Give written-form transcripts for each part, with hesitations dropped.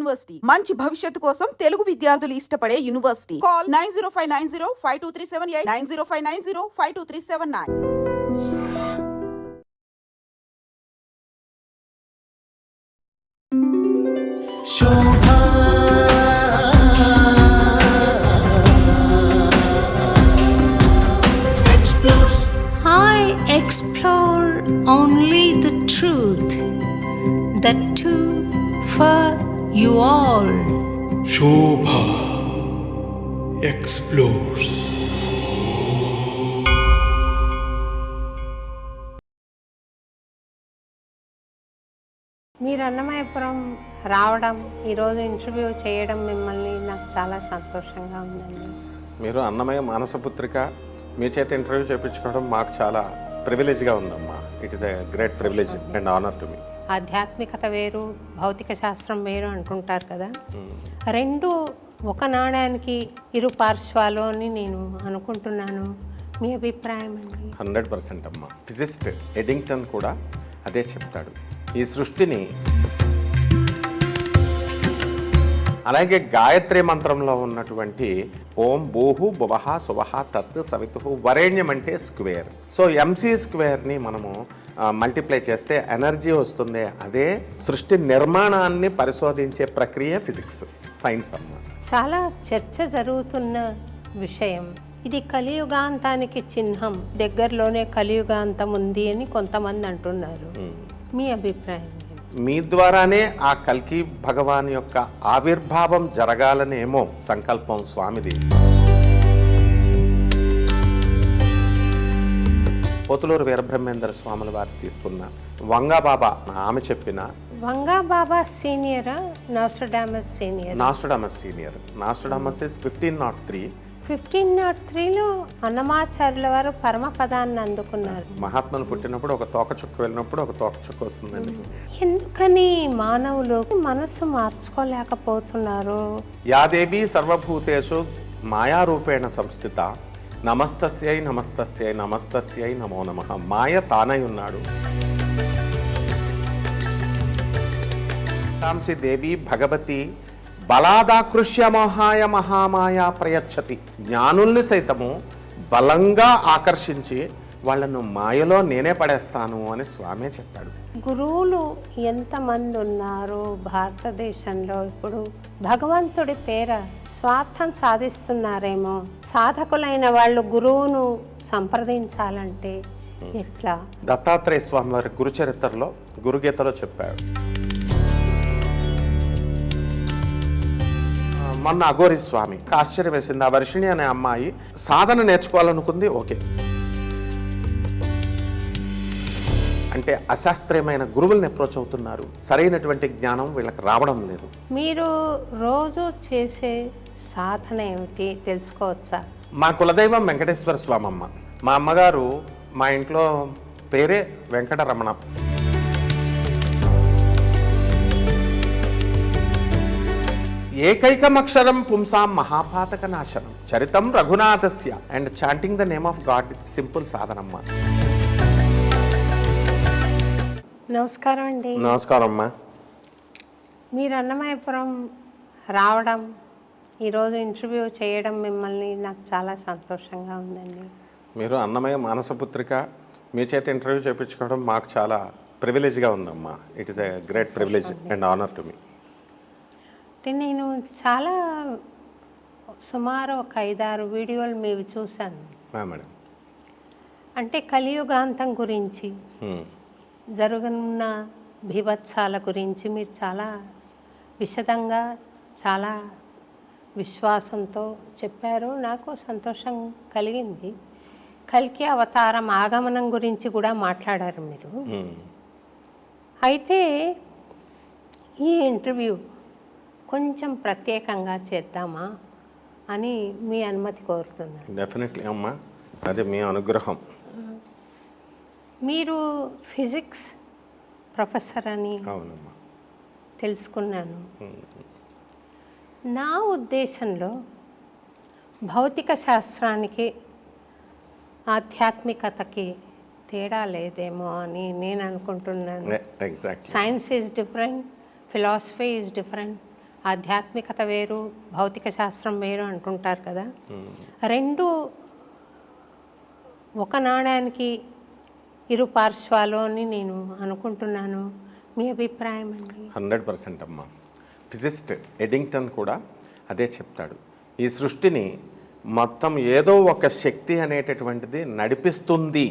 University మంచి భవిష్యత్తు కోసం తెలుగు విద్యార్థులు ఇష్టపడే university. Call 9059052378 9059052379. I explore only the truth, the two for you all. Shobha explores. మీరు అన్నమయ్యపురం రావడం, ఈరోజు ఇంటర్వ్యూ చేయడం మిమ్మల్ని నాకు చాలా సంతోషంగా ఉందండి. మీరు అన్నమయ్య మానసపుత్రిక మీ చేత ఇంటర్వ్యూ చేయించుకోవడం మాకు చాలా ప్రివిలేజ్గా ఉందమ్మా. It is a great privilege and honour to me. ఆధ్యాత్మికత వేరు, భౌతిక శాస్త్రం వేరు అంటుంటారు కదా, రెండు ఒక నాణ్యానికి ఇరు పార్శ్వాలు అని నేను అనుకుంటున్నాను. మీ అభిప్రాయం అండి? 100% అమ్మా. ఫిజిస్ట్ ఎడింగ్టన్ కూడా అదే చెప్తాడు. ఈ సృష్టిని అలాగే గాయత్రి మంత్రంలో ఉన్నటువంటి ఓం భూహు భువః సువః తత్ సవితుః వరేణ్యం అంటే స్క్వేర్. సో ఎంసీ స్క్వేర్ని మనము మల్టిప్లై చేస్తే ఎనర్జీ వస్తుంది. అదే సృష్టి నిర్మాణాన్ని పరిశోధించే ప్రక్రియ ఫిజిక్స్, సైన్స్ అమ్మ. చాలా చర్చ జరుగుతున్న విషయం ఇది. కలియుగాంతానికి చిహ్నం, దగ్గరలోనే కలియుగాంతం ఉంది అని కొంతమంది అంటున్నారు. మీ అభిప్రాయం? మీ ద్వారానే ఆ కల్కి భగవాన్ యొక్క ఆవిర్భావం జరగాలనేమో సంకల్పం స్వామిది. పోతులూరు వీరబ్రహ్మేంద్ర స్వాముల వారు తీసుకున్న వంగాబాబా ఆమె చెప్పిన వంగాబాబా సీనియరా, Nostradamus senior? Nostradamus senior. Nostradamus is 1503. 1503లో అన్నమాచార్యుల వారు పరమపదాన్ని అందుకున్నారు. మహాత్ములు పుట్టినప్పుడు ఒక తోక చుక్క వెళ్ళినప్పుడు ఒక తోక చుక్క వస్తుందండి. ఎందుకని మానవులు మనసు మార్చుకోలేకపోతున్నారు? యాదేవి సర్వభూతేషు మాయారూపేణ సంస్థిత నమస్తస్యై నమస్తస్యై నమస్తస్యై నమో నమః. మాయ తానై ఉన్నాడు. తాంసి దేవి భగవతి బలాదాకృష్య మోహాయ మహామాయా ప్రయచ్చతి. జ్ఞానుల్ని సైతము బలంగా ఆకర్షించి వాళ్ళను మాయలో నేనే పడేస్తాను అని స్వామి చెప్పాడు. గురువులు ఎంతమంది ఉన్నారు భారతదేశంలో? ఇప్పుడు భగవంతుడి పేర స్వార్థం సాధిస్తున్నారేమో. సాధకులైన వాళ్ళు గురువును సంప్రదించాలంటే ఎట్లా? దత్తాత్రేయ స్వామి వారి గురుచరిత్రలో గురుగీతలో చెప్పాడు. మొన్న అఘోరి స్వామి ఆశ్చర్యం వేసింది. ఆ వర్షిణి అనే అమ్మాయి సాధన నేర్చుకోవాలనుకుంది. ఓకే, అంటే అశాస్త్రీయమైన గురువుల్ని అప్రోచ్ అవుతున్నారు. సరైనటువంటి జ్ఞానం వీళ్ళకి రావడం లేదు. మీరు రోజు చేసే సాధన ఏమిటి తెలుసుకోవచ్చా? మా కులదైవం వెంకటేశ్వర స్వామి అమ్మ. మా అమ్మగారు మా ఇంట్లో పేరే వెంకటరమణ. ఏకైకమక్షరం పుంసాం మహాపాతక నాశనం చరితం రఘునాథస్య. And chanting the name of God, simple సాధనమ్మ. నమస్కారం అండి. నమస్కారం అమ్మా. మీరు అన్నమయ్యపురం రావడం, ఈరోజు ఇంటర్వ్యూ చేయడం మిమ్మల్ని నాకు చాలా సంతోషంగా ఉందండి. మీరు అన్నమయ్య మానసపుత్రిక మీ చేత ఇంటర్వ్యూ చేయించుకోవడం మాకు చాలా ప్రివిలేజ్గా ఉందమ్మా. It is a great privilege and honour to me. అంటే నేను చాలా సుమారు ఒక 5-6 వీడియోలు మీవి చూశాను మేడం. అంటే కలియుగాంతం గురించి, జరుగుతున్న బీభత్సాల గురించి మీరు చాలా విశదంగా, చాలా విశ్వాసంతో చెప్పారు. నాకు సంతోషం కలిగింది. కల్కి అవతారం ఆగమనం గురించి కూడా మాట్లాడారు మీరు. అయితే ఈ ఇంటర్వ్యూ కొంచెం ప్రత్యేకంగా చేద్దామా అని మీ అనుమతి కోరుతున్నాను. డెఫినెట్లీ అమ్మా, అది మీ అనుగ్రహం. మీరు ఫిజిక్స్ ప్రొఫెసర్ అని అవునమ్మా తెలుసుకున్నాను. నా ఉద్దేశంలో భౌతిక శాస్త్రానికి ఆధ్యాత్మికతకి తేడా లేదేమో అని నేను అనుకుంటున్నాను. Exactly. Science is different, philosophy is different, ఆధ్యాత్మికత వేరు, భౌతిక శాస్త్రం వేరు అంటుంటారు కదా. రెండు ఒక నాణ్యానికి ఇరు పార్శ్వాలు అని నేను అనుకుంటున్నాను. మీ అభిప్రాయం అండి? 100% అమ్మా. ఫిజిస్ట్ ఎడింగ్టన్ కూడా అదే చెప్తాడు. ఈ సృష్టిని మొత్తం ఏదో ఒక శక్తి అనేటటువంటిది నడిపిస్తుంది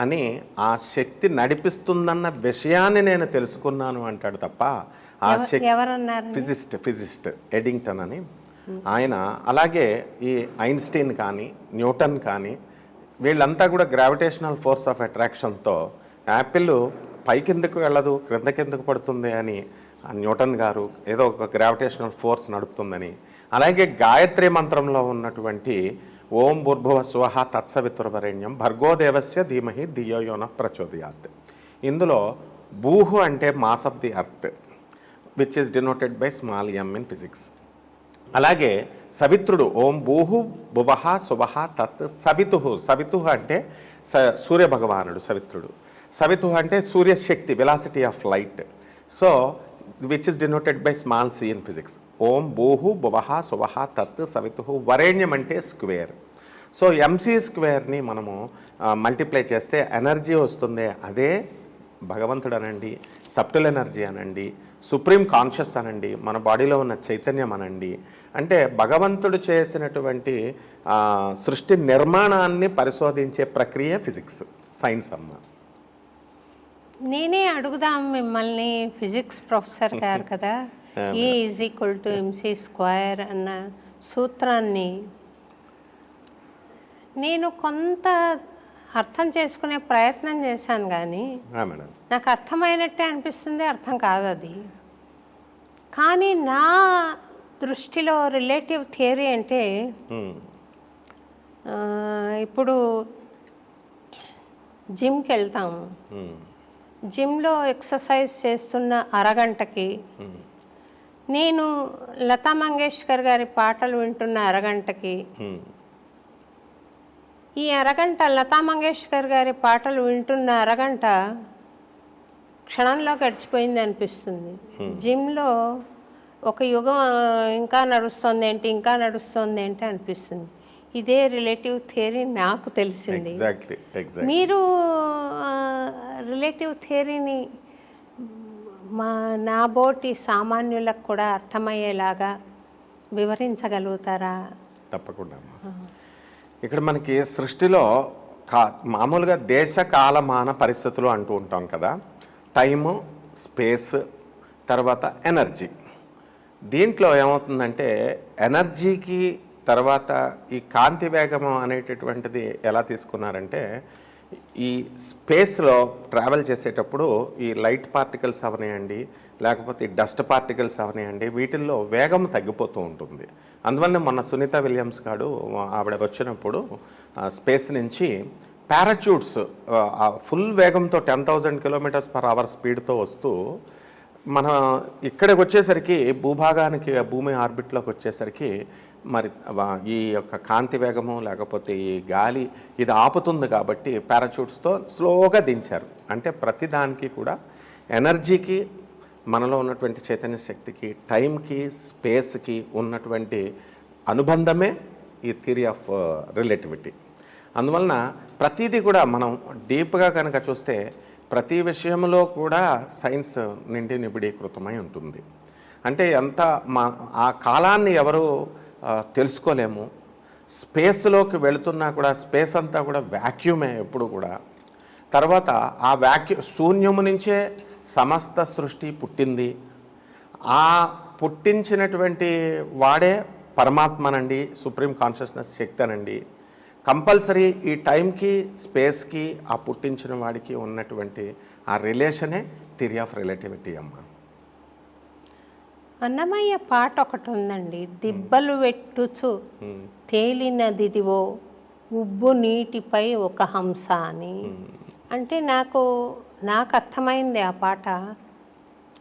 అని, ఆ శక్తి నడిపిస్తుందన్న విషయాన్ని నేను తెలుసుకున్నాను అంటాడు తప్ప ఆ శక్తి ఎవరన్నారు? ఫిజిస్ట్ ఎడింగ్టన్ అని ఆయన. అలాగే ఈ ఐన్స్టీన్ కానీ న్యూటన్ కానీ వీళ్ళంతా కూడా గ్రావిటేషనల్ ఫోర్స్ ఆఫ్ అట్రాక్షన్తో యాపిల్ పైకిందకు వెళ్ళదు కిందకు పడుతుంది అని న్యూటన్ గారు ఏదో ఒక గ్రావిటేషనల్ ఫోర్స్ నడుపుతుందని, అలాగే గాయత్రి మంత్రంలో ఉన్నటువంటి ఓం భూర్భువ స్వః తత్సవితుర్వరేణ్యం భర్గోదేవస్య ధీమహి ధియో యో నః ప్రచోదయాత్. ఇందులో భూహు అంటే mass of the earth which is denoted by small M in physics. అలాగే సవిత్రుడు ఓం భూహు భువః సువః తత్ సవితుహు. సవితుహు అంటే సూర్యభగవానుడు సవిత్రుడు. సవితుహు అంటే సూర్యశక్తి, velocity of light. So which is denoted by small C in physics. ఓం భూహు భువః సువః తత్ సవితుహు. వరేణ్యం అంటే స్క్వేర్. సో ఎంసీ స్క్వేర్ని మనము మల్టిప్లై చేస్తే ఎనర్జీ వస్తుంది. అదే భగవంతుడు అనండి, సబ్టిల్ ఎనర్జీ అనండి, సుప్రీం కాన్షియస్ అనండి, మన బాడీలో ఉన్న చైతన్యం అనండి. అంటే భగవంతుడు చేసినటువంటి సృష్టి నిర్మాణాన్ని పరిశోధించే ప్రక్రియ ఫిజిక్స్, సైన్స్ అమ్మ. నేనే అడుగుదాం మిమ్మల్ని, ఫిజిక్స్ ప్రొఫెసర్ గారు కదా. E=mc² అన్న సూత్రాన్ని నేను కొంత అర్థం చేసుకునే ప్రయత్నం చేశాను, కానీ నాకు అర్థమైనట్టే అనిపిస్తుంది, అర్థం కాదు అది. కానీ నా దృష్టిలో రిలేటివ్ థియరీ అంటే ఇప్పుడు జిమ్కి వెళ్తాము, జిమ్లో ఎక్సర్సైజ్ చేస్తున్న అరగంటకి నేను లతా మంగేష్కర్ గారి పాటలు వింటున్న అరగంటకి, ఈ అరగంట లతా మంగేష్కర్ గారి పాటలు వింటున్న అరగంట క్షణంలో గడిచిపోయింది అనిపిస్తుంది. జిమ్లో ఒక యుగం ఇంకా నడుస్తుంది ఏంటి అనిపిస్తుంది. ఇదే రిలేటివ్ థియరీ నాకు తెలిసింది. మీరు రిలేటివ్ థియరీని నాబోటి సామాన్యులకు కూడా అర్థమయ్యేలాగా వివరించగలుగుతారా? తప్పకుండా. ఇక్కడ మనకి సృష్టిలో మామూలుగా దేశ కాలమాన పరిస్థితులు అంటూ ఉంటాం కదా. టైము, స్పేస్, తర్వాత ఎనర్జీ. దీంట్లో ఏమవుతుందంటే ఎనర్జీకి తర్వాత ఈ కాంతి వేగం అనేటటువంటిది ఎలా తీసుకున్నారంటే, ఈ స్పేస్లో ట్రావెల్ చేసేటప్పుడు ఈ లైట్ పార్టికల్స్ అవనియండి, లేకపోతే ఈ డస్ట్ పార్టికల్స్ అవనియండి, వీటిల్లో వేగం తగ్గిపోతూ ఉంటుంది. అందువల్ల మొన్న సునీత విలియమ్స్ గారు ఆవిడ వచ్చినప్పుడు స్పేస్ నుంచి పారాచూట్స్ ఫుల్ వేగంతో 10,000 km/h స్పీడ్తో వస్తూ మన ఇక్కడికి వచ్చేసరికి భూభాగానికి, భూమి ఆర్బిట్లోకి వచ్చేసరికి మరి ఈ యొక్క కాంతి వేగము లేకపోతే ఈ గాలి ఇది ఆపుతుంది కాబట్టి పారాచూట్స్తో స్లోగా దించారు. అంటే ప్రతిదానికి కూడా ఎనర్జీకి, మనలో ఉన్నటువంటి చైతన్య శక్తికి, టైంకి, స్పేస్కి ఉన్నటువంటి అనుబంధమే ఈ థియరీ ఆఫ్ రిలేటివిటీ. అందువలన ప్రతిదీ కూడా మనం డీప్గా కనుక చూస్తే ప్రతి విషయంలో కూడా సైన్స్ నిండి నిబిడీకృతమై ఉంటుంది. అంటే ఎంత ఆ కాలాన్ని ఎవరు తెలుసుకోలేము. స్పేస్లోకి వెళుతున్నా కూడా స్పేస్ అంతా కూడా వ్యాక్యూమే ఎప్పుడు కూడా. తర్వాత ఆ శూన్యము నుంచే సమస్త సృష్టి పుట్టింది. ఆ పుట్టించినటువంటి వాడే పరమాత్మనండి, సుప్రీం కాన్షియస్నెస్ శక్తి అనండి. కంపల్సరీ ఈ టైంకి, స్పేస్కి, ఆ పుట్టించిన వాడికి ఉన్నటువంటి ఆ రిలేషనే థియరీ ఆఫ్ రిలేటివిటీ అమ్మ. అన్నమయ్య పాట ఒకటి ఉందండి, దిబ్బలు వెట్టుచు తేలినదిదివో ఉబ్బు నీటిపై ఒక హంస అని. అంటే నాకు అర్థమైంది ఆ పాట.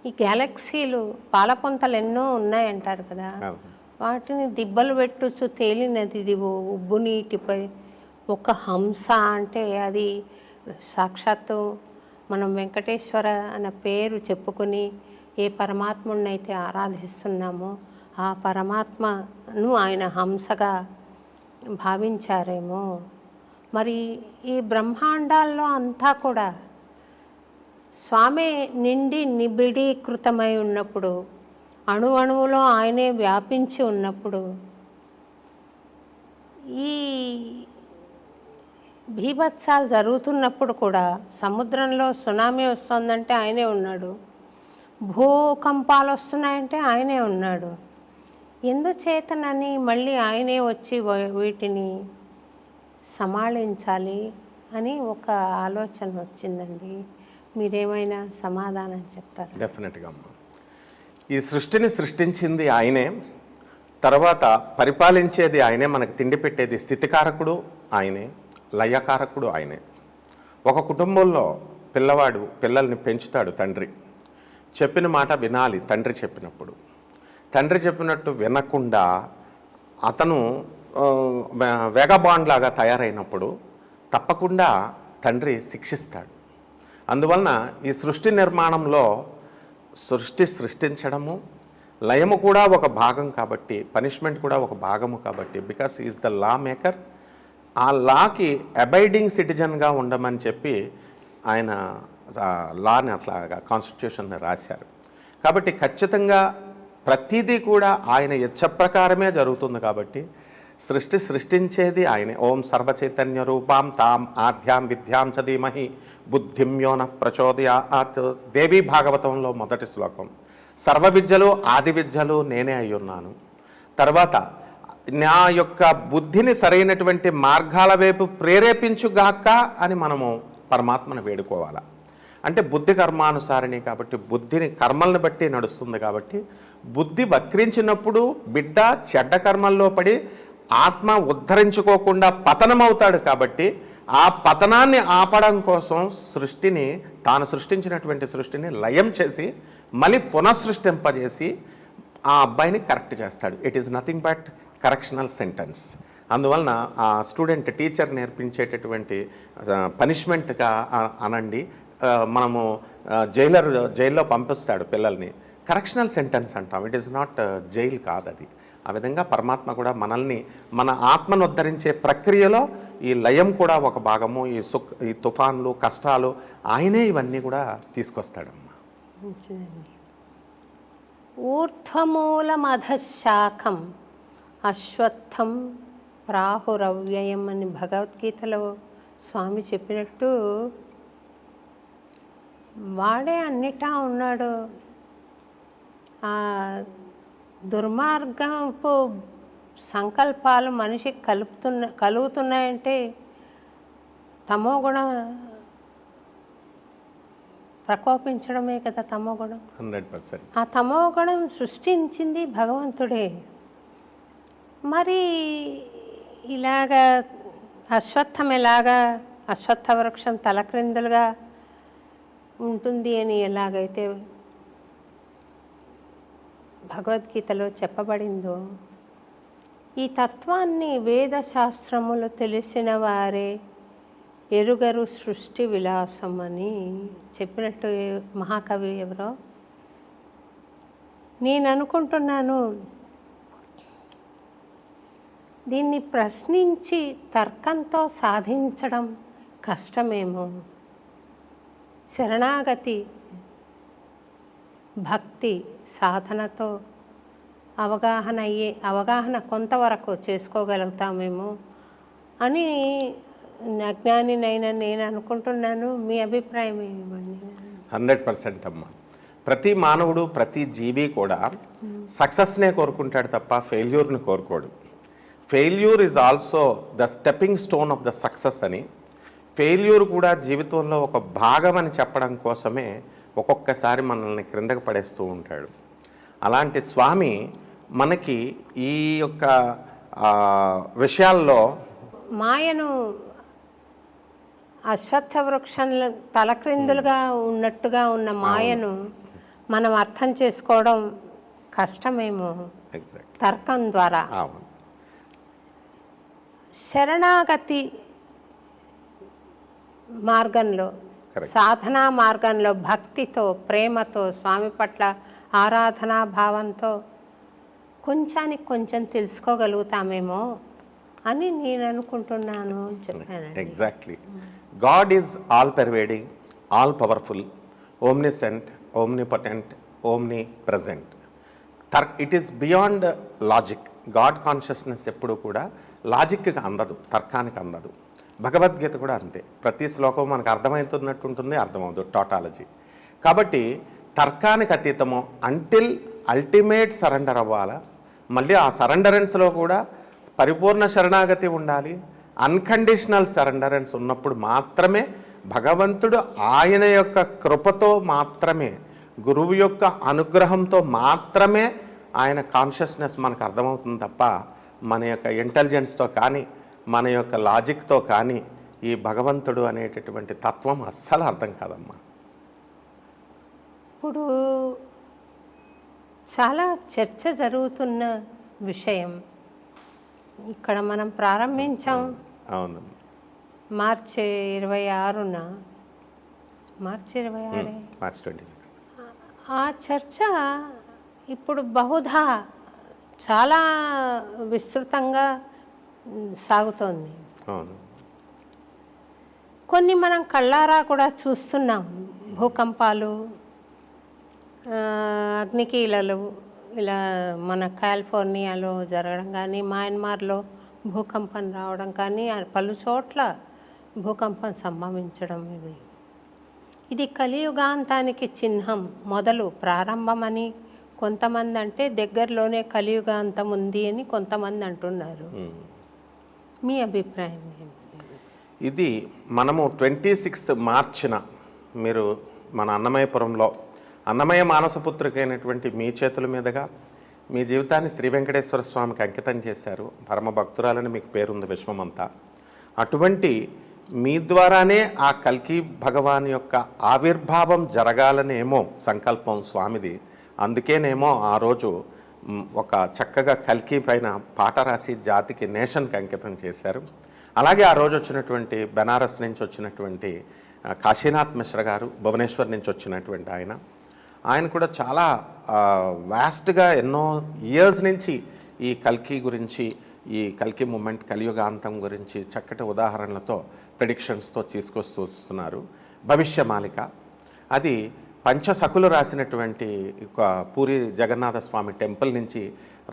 ఈ గ్యాలక్సీలు, పాలపుంతలు ఎన్నో ఉన్నాయంటారు కదా, వాటిని దిబ్బలు పెట్టుచు తేలినదిదివో ఉబ్బు నీటిపై ఒక హంస అంటే అది సాక్షాత్తు మనం వెంకటేశ్వర అన్న పేరు చెప్పుకుని ఏ పరమాత్ముడిని అయితే ఆరాధిస్తున్నామో ఆ పరమాత్మను ఆయన హంసగా భావించారేమో. మరి ఈ బ్రహ్మాండాల్లో అంతా కూడా స్వామి నిండి నిబిడీకృతమై ఉన్నప్పుడు, అణువణువులో ఆయనే వ్యాపించి ఉన్నప్పుడు, ఈ బీభత్సాలు జరుగుతున్నప్పుడు కూడా సముద్రంలో సునామీ వస్తుందంటే ఆయనే ఉన్నాడు, భూకంపాలు వస్తున్నాయంటే ఆయనే ఉన్నాడు. ఎందుచేతనని మళ్ళీ ఆయనే వచ్చి వీటిని సమాళించాలి అని ఒక ఆలోచన వచ్చిందండి. మీరేమైనా సమాధానం చెప్తారా? డెఫినెట్గా అమ్మ. ఈ సృష్టిని సృష్టించింది ఆయనే, తర్వాత పరిపాలించేది ఆయనే, మనకు తిండి పెట్టేది స్థితికారకుడు ఆయనే, లయకారకుడు ఆయనే. ఒక కుటుంబంలో పిల్లవాడు పిల్లల్ని పెంచుతాడు తండ్రి. చెప్పిన మాట వినాలి తండ్రి చెప్పినప్పుడు. తండ్రి చెప్పినట్టు వినకుండా అతను వేగబాండ్ లాగా తయారైనప్పుడు తప్పకుండా తండ్రి శిక్షిస్తాడు. అందువలన ఈ సృష్టి నిర్మాణంలో సృష్టించడము, లయము కూడా ఒక భాగం కాబట్టి, పనిష్మెంట్ కూడా ఒక భాగము కాబట్టి, because is the law maker, ఆ లాకి అబైడింగ్ సిటిజన్గా ఉండమని చెప్పి ఆయన లాని అట్లాగా కాన్స్టిట్యూషన్ని రాశారు. కాబట్టి ఖచ్చితంగా ప్రతిదీ కూడా ఆయన ఇచ్చ ప్రకారమే జరుగుతుంది. కాబట్టి సృష్టించేది ఆయనే. ఓం సర్వచైతన్య రూపాం తాం ఆద్యాం విద్యాం చ ధీమహి బుద్ధిం యోన ప్రచోదయాత్. దేవీ భాగవతంలో మొదటి శ్లోకం. సర్వ విద్యలు ఆది విద్యలు నేనే అయ్యున్నాను. తర్వాత నా యొక్క బుద్ధిని సరైనటువంటి మార్గాల వైపు ప్రేరేపించుగాక అని మనము పరమాత్మను వేడుకోవాలి. అంటే బుద్ధి కర్మానుసారిణి కాబట్టి, బుద్ధిని కర్మలను బట్టి నడుస్తుంది కాబట్టి, బుద్ధి వక్రించినప్పుడు బిడ్డ చెడ్డ కర్మల్లో పడి ఆత్మ ఉద్ధరించుకోకుండా పతనమవుతాడు. కాబట్టి ఆ పతనాన్ని ఆపడం కోసం సృష్టిని, తాను సృష్టించినటువంటి సృష్టిని లయం చేసి మళ్ళీ పునఃసృష్టింపజేసి ఆ అబ్బాయిని కరెక్ట్ చేస్తాడు. It is nothing but correctional sentence. అందువలన ఆ స్టూడెంట్ టీచర్ నేర్పించేటటువంటి పనిష్మెంట్గా అనండి, మనము జైల్లో పంపిస్తాడు పిల్లల్ని, కరెక్షనల్ సెంటెన్స్ అంటాం. ఇట్ ఈస్ నాట్ జైలు కాదు అది. ఆ విధంగా పరమాత్మ కూడా మనల్ని, మన ఆత్మను ఉద్ధరించే ప్రక్రియలో ఈ లయం కూడా ఒక భాగము. ఈ తుఫాన్లు, కష్టాలు ఆయనే ఇవన్నీ కూడా తీసుకొస్తాడమ్మా. మంచిదండి. ఊర్ధ్వమూలమధశాఖం అశ్వత్థం ప్రాహురవ్యయం అని భగవద్గీతలో స్వామి చెప్పినట్టు వాడే అన్నిటా ఉన్నాడు. ఆ దుర్మార్గపు సంకల్పాలు మనిషికి కలుగుతున్నాయంటే తమోగుణం ప్రకోపించడమే కదా తమోగుణం. 100%. ఆ తమోగుణం సృష్టించింది భగవంతుడే. మరి ఇలాగా అశ్వత్థం ఎలాగా, అశ్వత్థ వృక్షం తలక్రిందులుగా ఉంటుంది అని ఎలాగైతే భగవద్గీతలో చెప్పబడిందో, ఈ తత్వాన్ని వేదశాస్త్రములు తెలిసిన వారే ఎరుగరు సృష్టి విలాసం అని చెప్పినట్టు మహాకవి ఎవరో. నేను అనుకుంటున్నాను, దీన్ని ప్రశ్నించి తర్కంతో సాధించడం కష్టమేమో. శరణాగతి భక్తి సాధనతో అవగాహన కొంతవరకు చేసుకోగలుగుతామేమో అని అజ్ఞానినైనా నేను అనుకుంటున్నాను. మీ అభిప్రాయం ఏమివ్వండి? 100% అమ్మా. ప్రతి మానవుడు, ప్రతి జీవి కూడా సక్సెస్నే కోరుకుంటాడు తప్ప ఫెయిల్యూర్ని కోరుకోడు. Failure is also the stepping stone of the success అని, ఫెయిల్యూర్ కూడా జీవితంలో ఒక భాగం అని చెప్పడం కోసమే ఒక్కొక్కసారి మనల్ని క్రిందకు పడేస్తూ ఉంటాడు. అలాంటి స్వామి మనకి ఈ యొక్క విషయాల్లో మాయను, అశ్వత్థ వృక్షంలో తలక్రిందులుగా ఉన్నట్టుగా ఉన్న మాయను మనం అర్థం చేసుకోవడం కష్టమేమో తర్కం ద్వారా. శరణాగతి మార్గంలో సాధనా మార్గంలో భక్తితో, ప్రేమతో, స్వామి పట్ల ఆరాధనా భావంతో కొంచెానికి కొంచెం తెలుసుకోగలుగుతామేమో అని నేను అనుకుంటున్నాను అని చెప్పానండి. Exactly. God is all pervading, all powerful, omniscient, omnipotent, omnipresent. It is beyond logic. God consciousness ఎప్పుడు కూడా లాజిక్కి అందదు, తర్కానికి అందదు. భగవద్గీత కూడా అంతే. ప్రతి శ్లోకం మనకు అర్థమవుతున్నట్టు ఉంటుంది, అర్థమవుతుంది, టోటాలజీ. కాబట్టి తర్కానికి అతీతము అంటిల్ అల్టిమేట్ సరెండర్ అవ్వాలా. మళ్ళీ ఆ సరెండరెన్స్లో కూడా పరిపూర్ణ శరణాగతి ఉండాలి. అన్కండిషనల్ సరెండరెన్స్ ఉన్నప్పుడు మాత్రమే భగవంతుడు ఆయన యొక్క కృపతో మాత్రమే, గురువు యొక్క అనుగ్రహంతో మాత్రమే ఆయన కాన్షియస్నెస్ మనకు అర్థమవుతుంది తప్ప మన యొక్క ఇంటెలిజెన్స్తో కానీ మన యొక్క లాజిక్తో కానీ ఈ భగవంతుడు అనేటటువంటి తత్వం అస్సలు అర్థం కాదమ్మా. ఇప్పుడు చాలా చర్చ జరుగుతున్న విషయం ఇక్కడ మనం ప్రారంభించాం. అవును. మార్చి 26న, మార్చి 26 మార్చ్ 26. ఆ చర్చ ఇప్పుడు బహుధా చాలా విస్తృతంగా సాగుతోంది. అవును. కొన్ని మనం కళ్ళారా కూడా చూస్తున్నాం. భూకంపాలు, అగ్నికీలలు ఇలా మన కాలిఫోర్నియాలో జరగడం కానీ, మయన్మార్లో భూకంపం రావడం కానీ, పలు చోట్ల భూకంపం సంభవించడం, ఇది కలియుగాంతానికి చిహ్నం, మొదలు ప్రారంభమని కొంతమంది అంటే దగ్గరలోనే కలియుగాంతం ఉంది అని కొంతమంది అంటున్నారు. మీ అభిప్రాయం ఏంటి? ఇది మనము 26 మార్చిన మీరు మన అన్నమయపురంలో అన్నమయ మానసపుత్రికైనటువంటి మీ చేతుల మీదుగా మీ జీవితాన్ని శ్రీ వెంకటేశ్వర స్వామికి అంకితం చేశారు. పరమ భక్తురాలని మీకు పేరుంది విశ్వమంతా. అటువంటి మీ ద్వారానే ఆ కల్కి భగవాన్ యొక్క ఆవిర్భావం జరగాలనేమో సంకల్పం స్వామిది. అందుకేనేమో ఆ రోజు ఒక చక్కగా కల్కి పైన పాట రాసి జాతికి, నేషన్కి అంకితం చేశారు. అలాగే ఆ రోజు వచ్చినటువంటి బెనారస్ నుంచి వచ్చినటువంటి కాశీనాథ్ మిశ్ర గారు, భువనేశ్వర్ నుంచి వచ్చినటువంటి ఆయన కూడా చాలా వాస్ట్గా ఎన్నో ఇయర్స్ నుంచి ఈ కల్కి గురించి, ఈ కల్కి మూమెంట్, కలియుగాంతం గురించి చక్కటి ఉదాహరణలతో, ప్రెడిక్షన్స్తో తీసుకొస్తూ వస్తున్నారు. భవిష్యమాలిక అది పంచసకులు రాసినటువంటి పూరి జగన్నాథ స్వామి టెంపుల్ నుంచి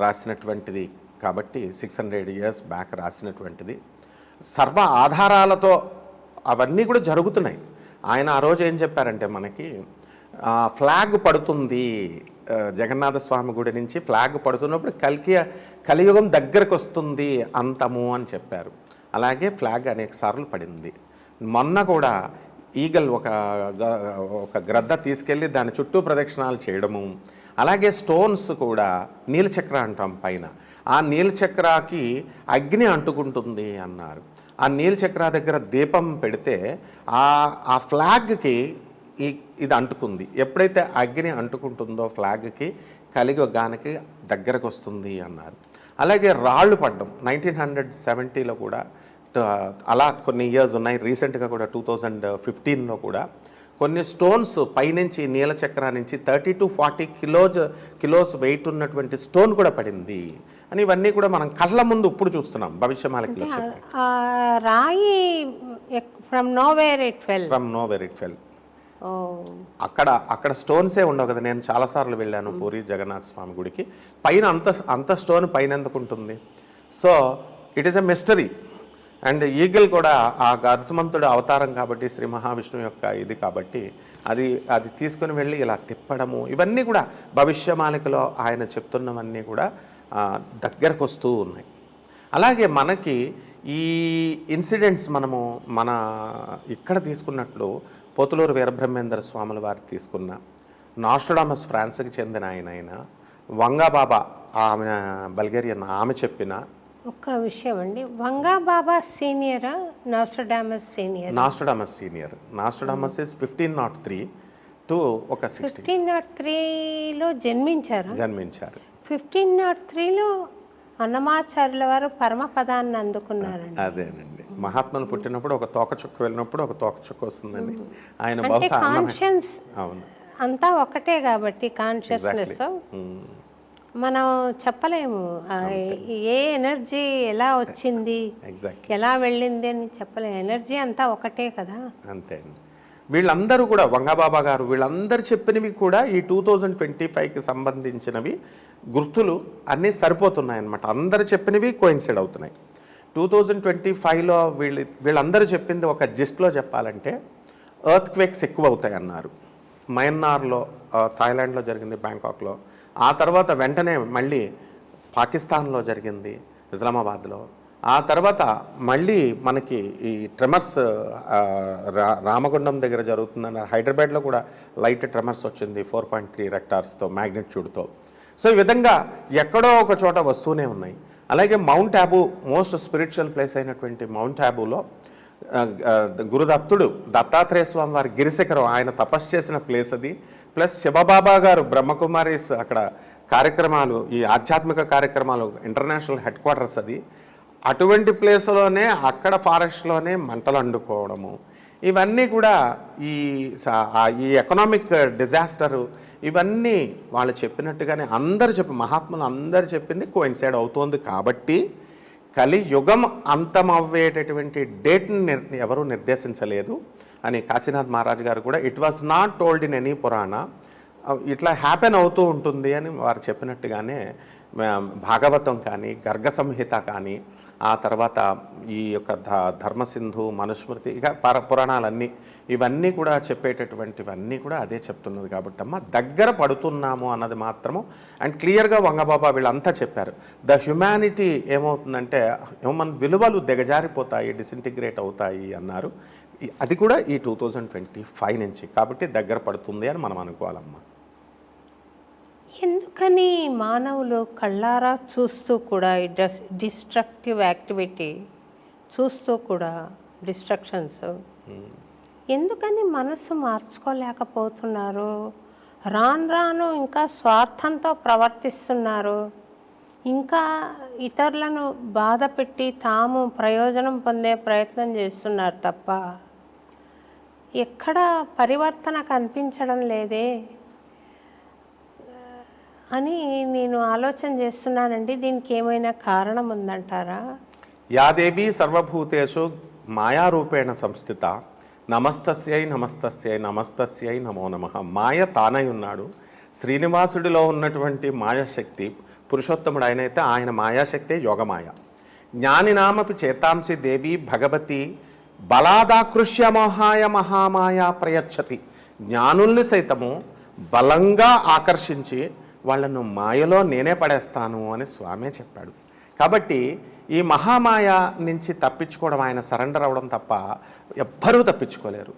రాసినటువంటిది కాబట్టి 600 years బ్యాక్ రాసినటువంటిది. సర్వ ఆధారాలతో అవన్నీ కూడా జరుగుతున్నాయి. ఆయన ఆ రోజు ఏం చెప్పారంటే మనకి ఫ్లాగ్ పడుతుంది, జగన్నాథ స్వామి గుడి నుంచి ఫ్లాగ్ పడుతున్నప్పుడు కలియుగం దగ్గరకు వస్తుంది, అంతము అని చెప్పారు. అలాగే ఫ్లాగ్ అనేక సార్లు పడింది. మొన్న కూడా ఈగల్ ఒక గ్రద్ద తీసుకెళ్ళి దాని చుట్టూ ప్రదక్షిణాలు చేయడము. అలాగే స్టోన్స్ కూడా నీలచక్ర అంటాం పైన, ఆ నీలచక్రాకి అగ్ని అంటుకుంటుంది అన్నారు. ఆ నీలచక్ర దగ్గర దీపం పెడితే ఆ ఫ్లాగ్కి ఇది అంటుకుంది. ఎప్పుడైతే అగ్ని అంటుకుంటుందో ఫ్లాగ్కి కలియుగానికి దగ్గరకు వస్తుంది అన్నారు. అలాగే రాళ్ళు పడ్డం 1970లో కూడా అలా కొన్ని ఇయర్స్ ఉన్నాయి. రీసెంట్గా కూడా 2015లో కూడా కొన్ని స్టోన్స్ పైనుంచి నీలచక్ర నుంచి 30 to 40 కిలోస్ వెయిట్ ఉన్నటువంటి స్టోన్ కూడా పడింది అని ఇవన్నీ కూడా మనం కళ్ళ ముందు ఇప్పుడు చూస్తున్నాం. భవిష్యమాలికలో రాయి ఫ్రమ్ నోవేర్ ఇట్ ఫెల్. అక్కడ స్టోన్సే ఉండవు కదా. నేను చాలాసార్లు వెళ్ళాను పూరి జగన్నాథ స్వామి గుడికి. పైన అంత స్టోన్ పైన ఎందుకు ఉంటుంది? So it is a mystery. And eagle కూడా ఆ గరుత్మంతుడు అవతారం కాబట్టి, శ్రీ మహావిష్ణువు యొక్క ఇది కాబట్టి అది తీసుకుని వెళ్ళి ఇలా తిప్పడము, ఇవన్నీ కూడా భవిష్యమాలికలో ఆయన చెప్తున్నవన్నీ కూడా దగ్గరకు వస్తూ ఉన్నాయి. అలాగే మనకి ఈ ఇన్సిడెంట్స్ మనము ఇక్కడ తీసుకున్నట్లు పోతులూరు వీరబ్రహ్మేంద్ర స్వాముల వారు తీసుకున్న, నాస్ట్రడామస్ ఫ్రాన్స్కి చెందిన ఆయన వంగాబాబా, ఆమె బల్గేరియన్, ఆమె చెప్పిన ఒక్క విషయం అండి. వంగాబాబా సీనియరా, Nostradamus senior? Nostradamus is 1503 to 1503లో జన్మించారు. 1503లో అన్నమాచార్యుల వారు పరమపదాన్ని అందుకున్నారండి. అదేనండి. మహాత్ములు పుట్టినప్పుడు ఒక తోకచుక్క వెళ్ళినప్పుడు ఒక తోకచుక్క వస్తుందండి. ఆయన అంటే బహుశా కాన్షియన్స్ అవును అంతా ఒకటే కాబట్టి కాన్షియస్నెస్ మనం చెప్పలేము ఏ ఎనర్జీ ఎలా వచ్చింది ఎగ్జాక్ట్ ఎలా వెళ్ళింది అని చెప్పలేము. ఎనర్జీ అంతా ఒకటే కదా. అంతే అండి. వీళ్ళందరూ కూడా వంగబాబా గారు వీళ్ళందరూ చెప్పినవి కూడా ఈ 2025కి సంబంధించినవి గుర్తులు అన్నీ సరిపోతున్నాయన్నమాట. అందరు చెప్పినవి కోయిన్సైడ్ అవుతున్నాయి. 2025లో వీళ్ళందరూ చెప్పింది ఒక జిస్ట్లో చెప్పాలంటే ఎర్త్ క్వేక్స్ ఎక్కువ అవుతాయి అన్నారు. మయన్మార్లో, థాయిలాండ్లో జరిగింది, బ్యాంకాక్లో. ఆ తర్వాత వెంటనే మళ్ళీ పాకిస్తాన్లో జరిగింది, ఇస్లామాబాద్లో. ఆ తర్వాత మళ్ళీ మనకి ఈ ట్రెమర్స్ రామగుండం దగ్గర జరుగుతుందన్నారు. హైదరాబాద్లో కూడా లైట్ ట్రెమర్స్ వచ్చింది 4.3 రెక్టార్స్తో మ్యాగ్నిట్యూడ్తో. సో ఈ విధంగా ఎక్కడో ఒక చోట వస్తూనే ఉన్నాయి. అలాగే mount Abu most spiritual place అయినటువంటి మౌంట్ ఆబూలో గురుదత్తుడు దత్తాత్రేయ స్వామి వారి గిరిశిఖరం ఆయన తపస్సు చేసిన ప్లేస్ అది. ప్లస్ శివబాబా గారు బ్రహ్మకుమారీస్ అక్కడ కార్యక్రమాలు, ఈ ఆధ్యాత్మిక కార్యక్రమాలు ఇంటర్నేషనల్ హెడ్ క్వార్టర్స్ అది. అటువంటి ప్లేస్లోనే అక్కడ ఫారెస్ట్లోనే మంటలు అండుకోవడము, ఇవన్నీ కూడా ఈ ఎకనామిక్ డిజాస్టరు, ఇవన్నీ వాళ్ళు చెప్పినట్టుగానే మహాత్ములు అందరు చెప్పింది కోయిన్సైడ్ అవుతోంది. కాబట్టి కలియుగం అంతమవ్వేటటువంటి డేట్ని ఎవరూ నిర్దేశించలేదు అని కాశీనాథ్ మహారాజ్ గారు కూడా it was not told in any పురాణ, ఇట్లా హ్యాపెన్ అవుతూ ఉంటుంది అని వారు చెప్పినట్టుగానే భాగవతం కానీ, గర్గ సంహిత కానీ, ఆ తర్వాత ఈ యొక్క ధర్మసింధు, మనుస్మృతి, ఇక పురాణాలన్నీ ఇవన్నీ కూడా చెప్పేటటువంటివన్నీ కూడా అదే చెప్తున్నది. కాబట్టి అమ్మ దగ్గర పడుతున్నాము అన్నది మాత్రము. అండ్ క్లియర్గా వంగబాబా వీళ్ళంతా చెప్పారు. ద హ్యుమానిటీ ఏమవుతుందంటే హ్యూమన్ విలువలు దిగజారిపోతాయి, డిసింటిగ్రేట్ అవుతాయి అన్నారు. అది కూడా ఈ 2025 నుంచి. కాబట్టి దగ్గర పడుతుంది అని మనం అనుకోవాలమ్మా. ఎందుకని మానవులు కళ్ళారా చూస్తూ కూడా ఈ డిస్ట్రక్టివ్ యాక్టివిటీ చూస్తూ కూడా డిస్ట్రక్షన్స్ ఎందుకని మనసు మార్చుకోలేకపోతున్నారు? రాను ఇంకా స్వార్థంతో ప్రవర్తిస్తున్నారు. ఇంకా ఇతరులను బాధ పెట్టి తాము ప్రయోజనం పొందే ప్రయత్నం చేస్తున్నారు తప్ప ఎక్కడ పరివర్తన కనిపించడం లేదే అని నేను ఆలోచన చేస్తున్నానండి. దీనికి ఏమైనా కారణం ఉందంటారా? యాదేవి సర్వభూతేషు మాయారూపేణ సంస్థిత నమస్తస్యై నమస్తస్యై నమస్తస్యై నమో నమః. మాయ తానై ఉన్నాడు. శ్రీనివాసుడిలో ఉన్నటువంటి మాయాశక్తి పురుషోత్తముడు ఆయనైతే ఆయన మాయాశక్తే యోగమాయ. జ్ఞానినామపి చేతాంసి దేవి భగవతి బలాదాకృష్య మోహాయ మహామాయ ప్రయచ్చతి. జ్ఞానుల్ని సైతము బలంగా ఆకర్షించి వాళ్ళను మాయలో నేనే పడేస్తాను అని స్వామే చెప్పాడు. కాబట్టి ఈ మహామాయ నుంచి తప్పించుకోవడం, ఆయన సరెండర్ అవ్వడం తప్ప ఎవ్వరూ తప్పించుకోలేరు.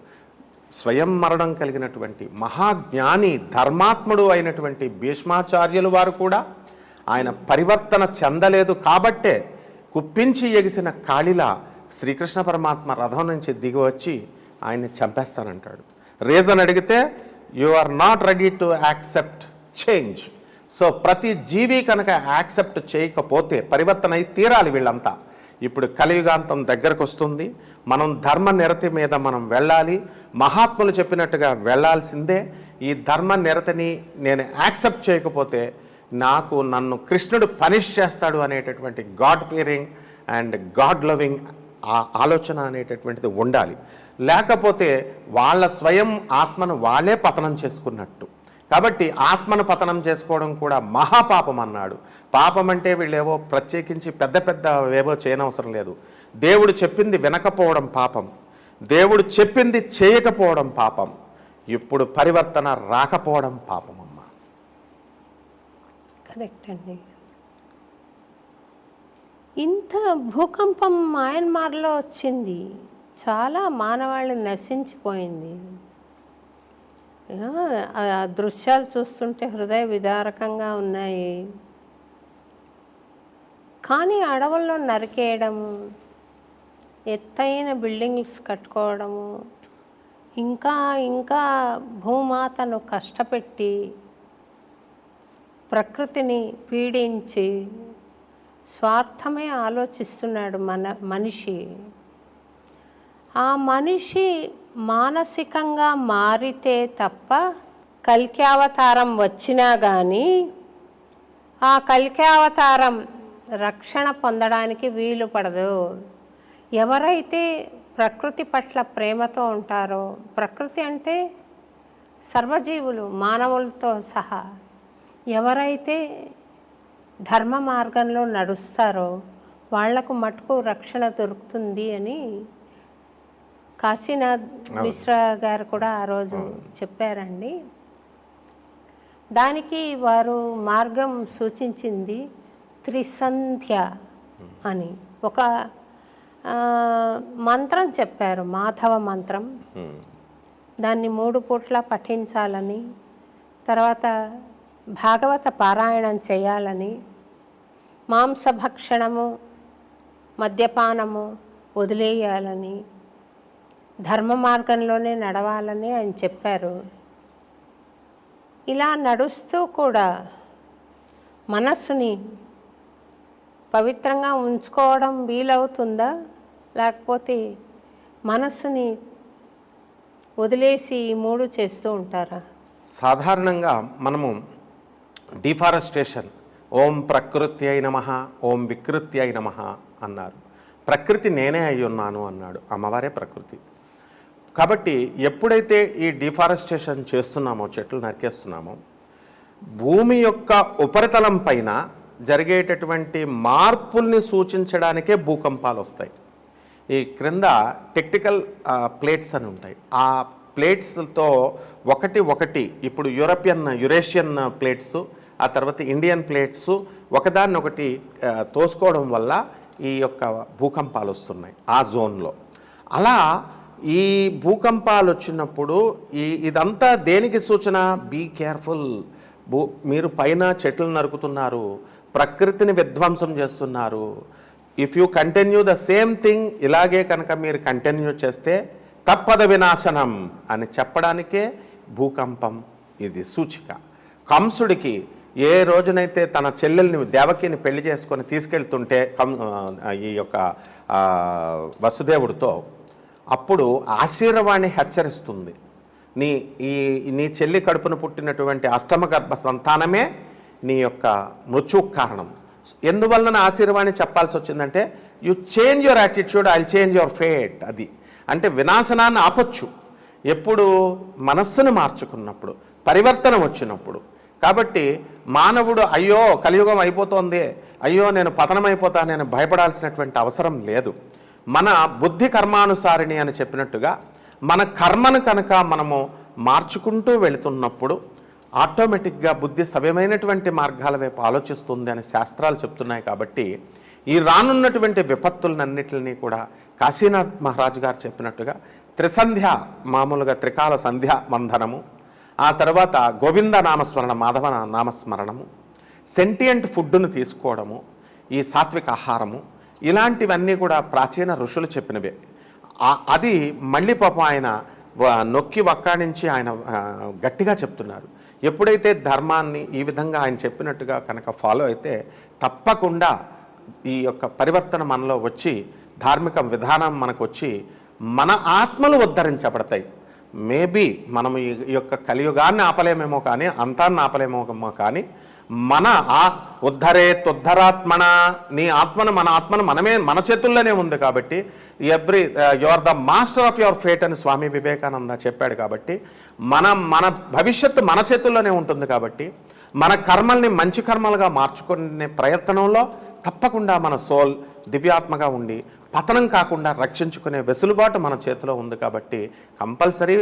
స్వయం మరణం కలిగినటువంటి మహాజ్ఞాని ధర్మాత్ముడు అయినటువంటి భీష్మాచార్యులు వారు కూడా ఆయన పరివర్తన చెందలేదు కాబట్టే కుప్పించి ఎగిసిన కాళిలా శ్రీకృష్ణ పరమాత్మ రథం నుంచి దిగి వచ్చి ఆయన్ని చంపేస్తానంటాడు. రీజన్ అడిగితే you are not ready to accept change. So ప్రతి జీవి కనుక యాక్సెప్ట్ చేయకపోతే పరివర్తన అయి తీరాలి వీళ్ళంతా. ఇప్పుడు కలియుగాంతం దగ్గరకు వస్తుంది. మనం ధర్మ నిరతి మీద మనం వెళ్ళాలి. మహాత్ములు చెప్పినట్టుగా వెళ్ళాల్సిందే. ఈ ధర్మ నిరతిని నేను యాక్సెప్ట్ చేయకపోతే నన్ను కృష్ణుడు పనిష్ చేస్తాడు అనేటటువంటి God Fearing and God loving ఆలోచన అనేటటువంటిది ఉండాలి. లేకపోతే వాళ్ళ స్వయం ఆత్మను వాళ్ళే పతనం చేసుకున్నట్టు. కాబట్టి ఆత్మను పతనం చేసుకోవడం కూడా మహాపాపం అన్నాడు. పాపం అంటే వీళ్ళేవో ప్రత్యేకించి పెద్ద ఏవో చేయనవసరం లేదు. దేవుడు చెప్పింది వినకపోవడం పాపం, దేవుడు చెప్పింది చేయకపోవడం పాపం, ఇప్పుడు పరివర్తన రాకపోవడం పాపం అమ్మ. కరెక్ట్ అండి. ఇంత భూకంపం మయన్మార్లో వచ్చింది, చాలా మానవాళి నశించిపోయింది. ఆ దృశ్యాలు చూస్తుంటే హృదయ విదారకంగా ఉన్నాయి. కానీ అడవుల్లో నరికేయడము, ఎత్తైన బిల్డింగ్స్ కట్టుకోవడము, ఇంకా భూమాతను కష్టపెట్టి ప్రకృతిని పీడించి స్వార్థమే ఆలోచిస్తున్నాడు మనిషి. ఆ మనిషి మానసికంగా మారితే తప్ప కల్క్యావతారం వచ్చినా కానీ ఆ కల్క్యావతారం రక్షణ పొందడానికి వీలు పడదు. ఎవరైతే ప్రకృతి పట్ల ప్రేమతో ఉంటారో, ప్రకృతి అంటే సర్వజీవులు మానవులతో సహా, ఎవరైతే ధర్మ మార్గంలో నడుస్తారో వాళ్లకు మటుకు రక్షణ దొరుకుతుంది అని కాశీనాథ్ మిశ్రా గారు కూడా ఆ రోజు చెప్పారండి. దానికి వారు మార్గం సూచించింది త్రిసంధ్య అని ఒక మంత్రం చెప్పారు, మాధవ మంత్రం. దాన్ని 3 పూట్ల పఠించాలని, తర్వాత భాగవత పారాయణం చేయాలని, మాంసభక్షణము మద్యపానము వదిలేయాలని, ధర్మ మార్గంలోనే నడవాలని ఆయన చెప్పారు. ఇలా నడుస్తూ కూడా మనస్సుని పవిత్రంగా ఉంచుకోవడం వీలవుతుందా, లేకపోతే మనస్సుని వదిలేసి 3 చేస్తూ ఉంటారా? సాధారణంగా మనము డిఫారెస్టేషన్, ఓం ప్రకృతి అయి నమః, ఓం వికృతి అయి నమః అన్నారు. ప్రకృతి నేనే అయి ఉన్నాను అన్నాడు, అమ్మవారే ప్రకృతి. కాబట్టి ఎప్పుడైతే ఈ డిఫారెస్టేషన్ చేస్తున్నామో, చెట్లు నరికేస్తున్నామో, భూమి యొక్క ఉపరితలం పైన జరిగేటటువంటి మార్పుల్ని సూచించడానికే భూకంపాలు వస్తాయి. ఈ క్రింద టెక్టికల్ ప్లేట్స్ అని ఉంటాయి. ఆ ప్లేట్స్తో ఒకటి ఇప్పుడు యురేషియన్ ప్లేట్స్, ఆ తర్వాత ఇండియన్ ప్లేట్స్ ఒకదాన్ని ఒకటి తోసుకోవడం వల్ల ఈ యొక్క భూకంపాలు వస్తున్నాయి ఆ జోన్లో. అలా ఈ భూకంపాలు వచ్చినప్పుడు ఇదంతా దేనికి సూచన? Be careful. మీరు పైన చెట్లు నరుకుతున్నారు, ప్రకృతిని విధ్వంసం చేస్తున్నారు. If you continue the same thing, ఇలాగే కనుక మీరు కంటిన్యూ చేస్తే తప్పద వినాశనం అని చెప్పడానికే భూకంపం ఇది సూచిక. కంసుడికి ఏ రోజునైతే తన చెల్లెల్ని దేవకిని పెళ్లి చేసుకొని తీసుకెళ్తుంటే ఈ యొక్క వసుదేవుడితో, అప్పుడు ఆశీర్వాణి హెచ్చరిస్తుంది, నీ చెల్లి కడుపున పుట్టినటువంటి అష్టమ గర్భ సంతానమే నీ యొక్క మృత్యుకు కారణం. ఎందువలన ఆశీర్వాణి చెప్పాల్సి వచ్చిందంటే, you change your attitude, I change your fate. అది అంటే వినాశనాన్ని ఆపొచ్చు ఎప్పుడు? మనస్సును మార్చుకున్నప్పుడు, పరివర్తన వచ్చినప్పుడు. కాబట్టి మానవుడు అయ్యో కలియుగం అయిపోతోంది, అయ్యో నేను పతనమైపోతాను నేను భయపడాల్సినటువంటి అవసరం లేదు. మన బుద్ధి కర్మానుసారిణి అని చెప్పినట్టుగా మన కర్మను కనుక మనము మార్చుకుంటూ వెళుతున్నప్పుడు ఆటోమేటిక్గా బుద్ధి సవ్యమైనటువంటి మార్గాల వైపు ఆలోచిస్తుంది అని శాస్త్రాలు చెప్తున్నాయి. కాబట్టి ఈ రానున్నటువంటి విపత్తులన్నిటిని కూడా కాశీనాథ్ మహారాజు గారు చెప్పినట్టుగా త్రిసంధ్య, మామూలుగా త్రికాల సంధ్య వందనము, ఆ తర్వాత గోవింద నామస్మరణ, మాధవ నామస్మరణము, సెంటియంట్ ఫుడ్డును తీసుకోవడము, ఈ సాత్విక ఆహారము, ఇలాంటివన్నీ కూడా ప్రాచీన ఋషులు చెప్పినవే. అది మళ్ళీ పాపం ఆయన నొక్కి వక్కాణించి ఆయన గట్టిగా చెప్తున్నారు. ఎప్పుడైతే ధర్మాన్ని ఈ విధంగా ఆయన చెప్పినట్టుగా కనుక ఫాలో అయితే తప్పకుండా ఈ యొక్క పరివర్తన మనలో వచ్చి, ధార్మిక విధానం మనకు వచ్చి మన ఆత్మలు ఉద్ధరించబడతాయి. మేబీ మనం ఈ యొక్క కలియుగాన్ని ఆపలేమేమో కానీ, అంతాన్ని ఆపలేమేమో కానీ, మన ఉద్ధరాత్మన, నీ ఆత్మను, మన ఆత్మను మన చేతుల్లోనే ఉంది. కాబట్టి you are the master of your fate అని స్వామి వివేకానంద చెప్పాడు. కాబట్టి మన భవిష్యత్తు మన చేతుల్లోనే ఉంటుంది. కాబట్టి మన కర్మల్ని మంచి కర్మలుగా మార్చుకునే ప్రయత్నంలో తప్పకుండా మన సోల్ దివ్యాత్మగా ఉండి పతనం కాకుండా రక్షించుకునే వెసులుబాటు మన చేతిలో ఉంది. కాబట్టి కంపల్సరీ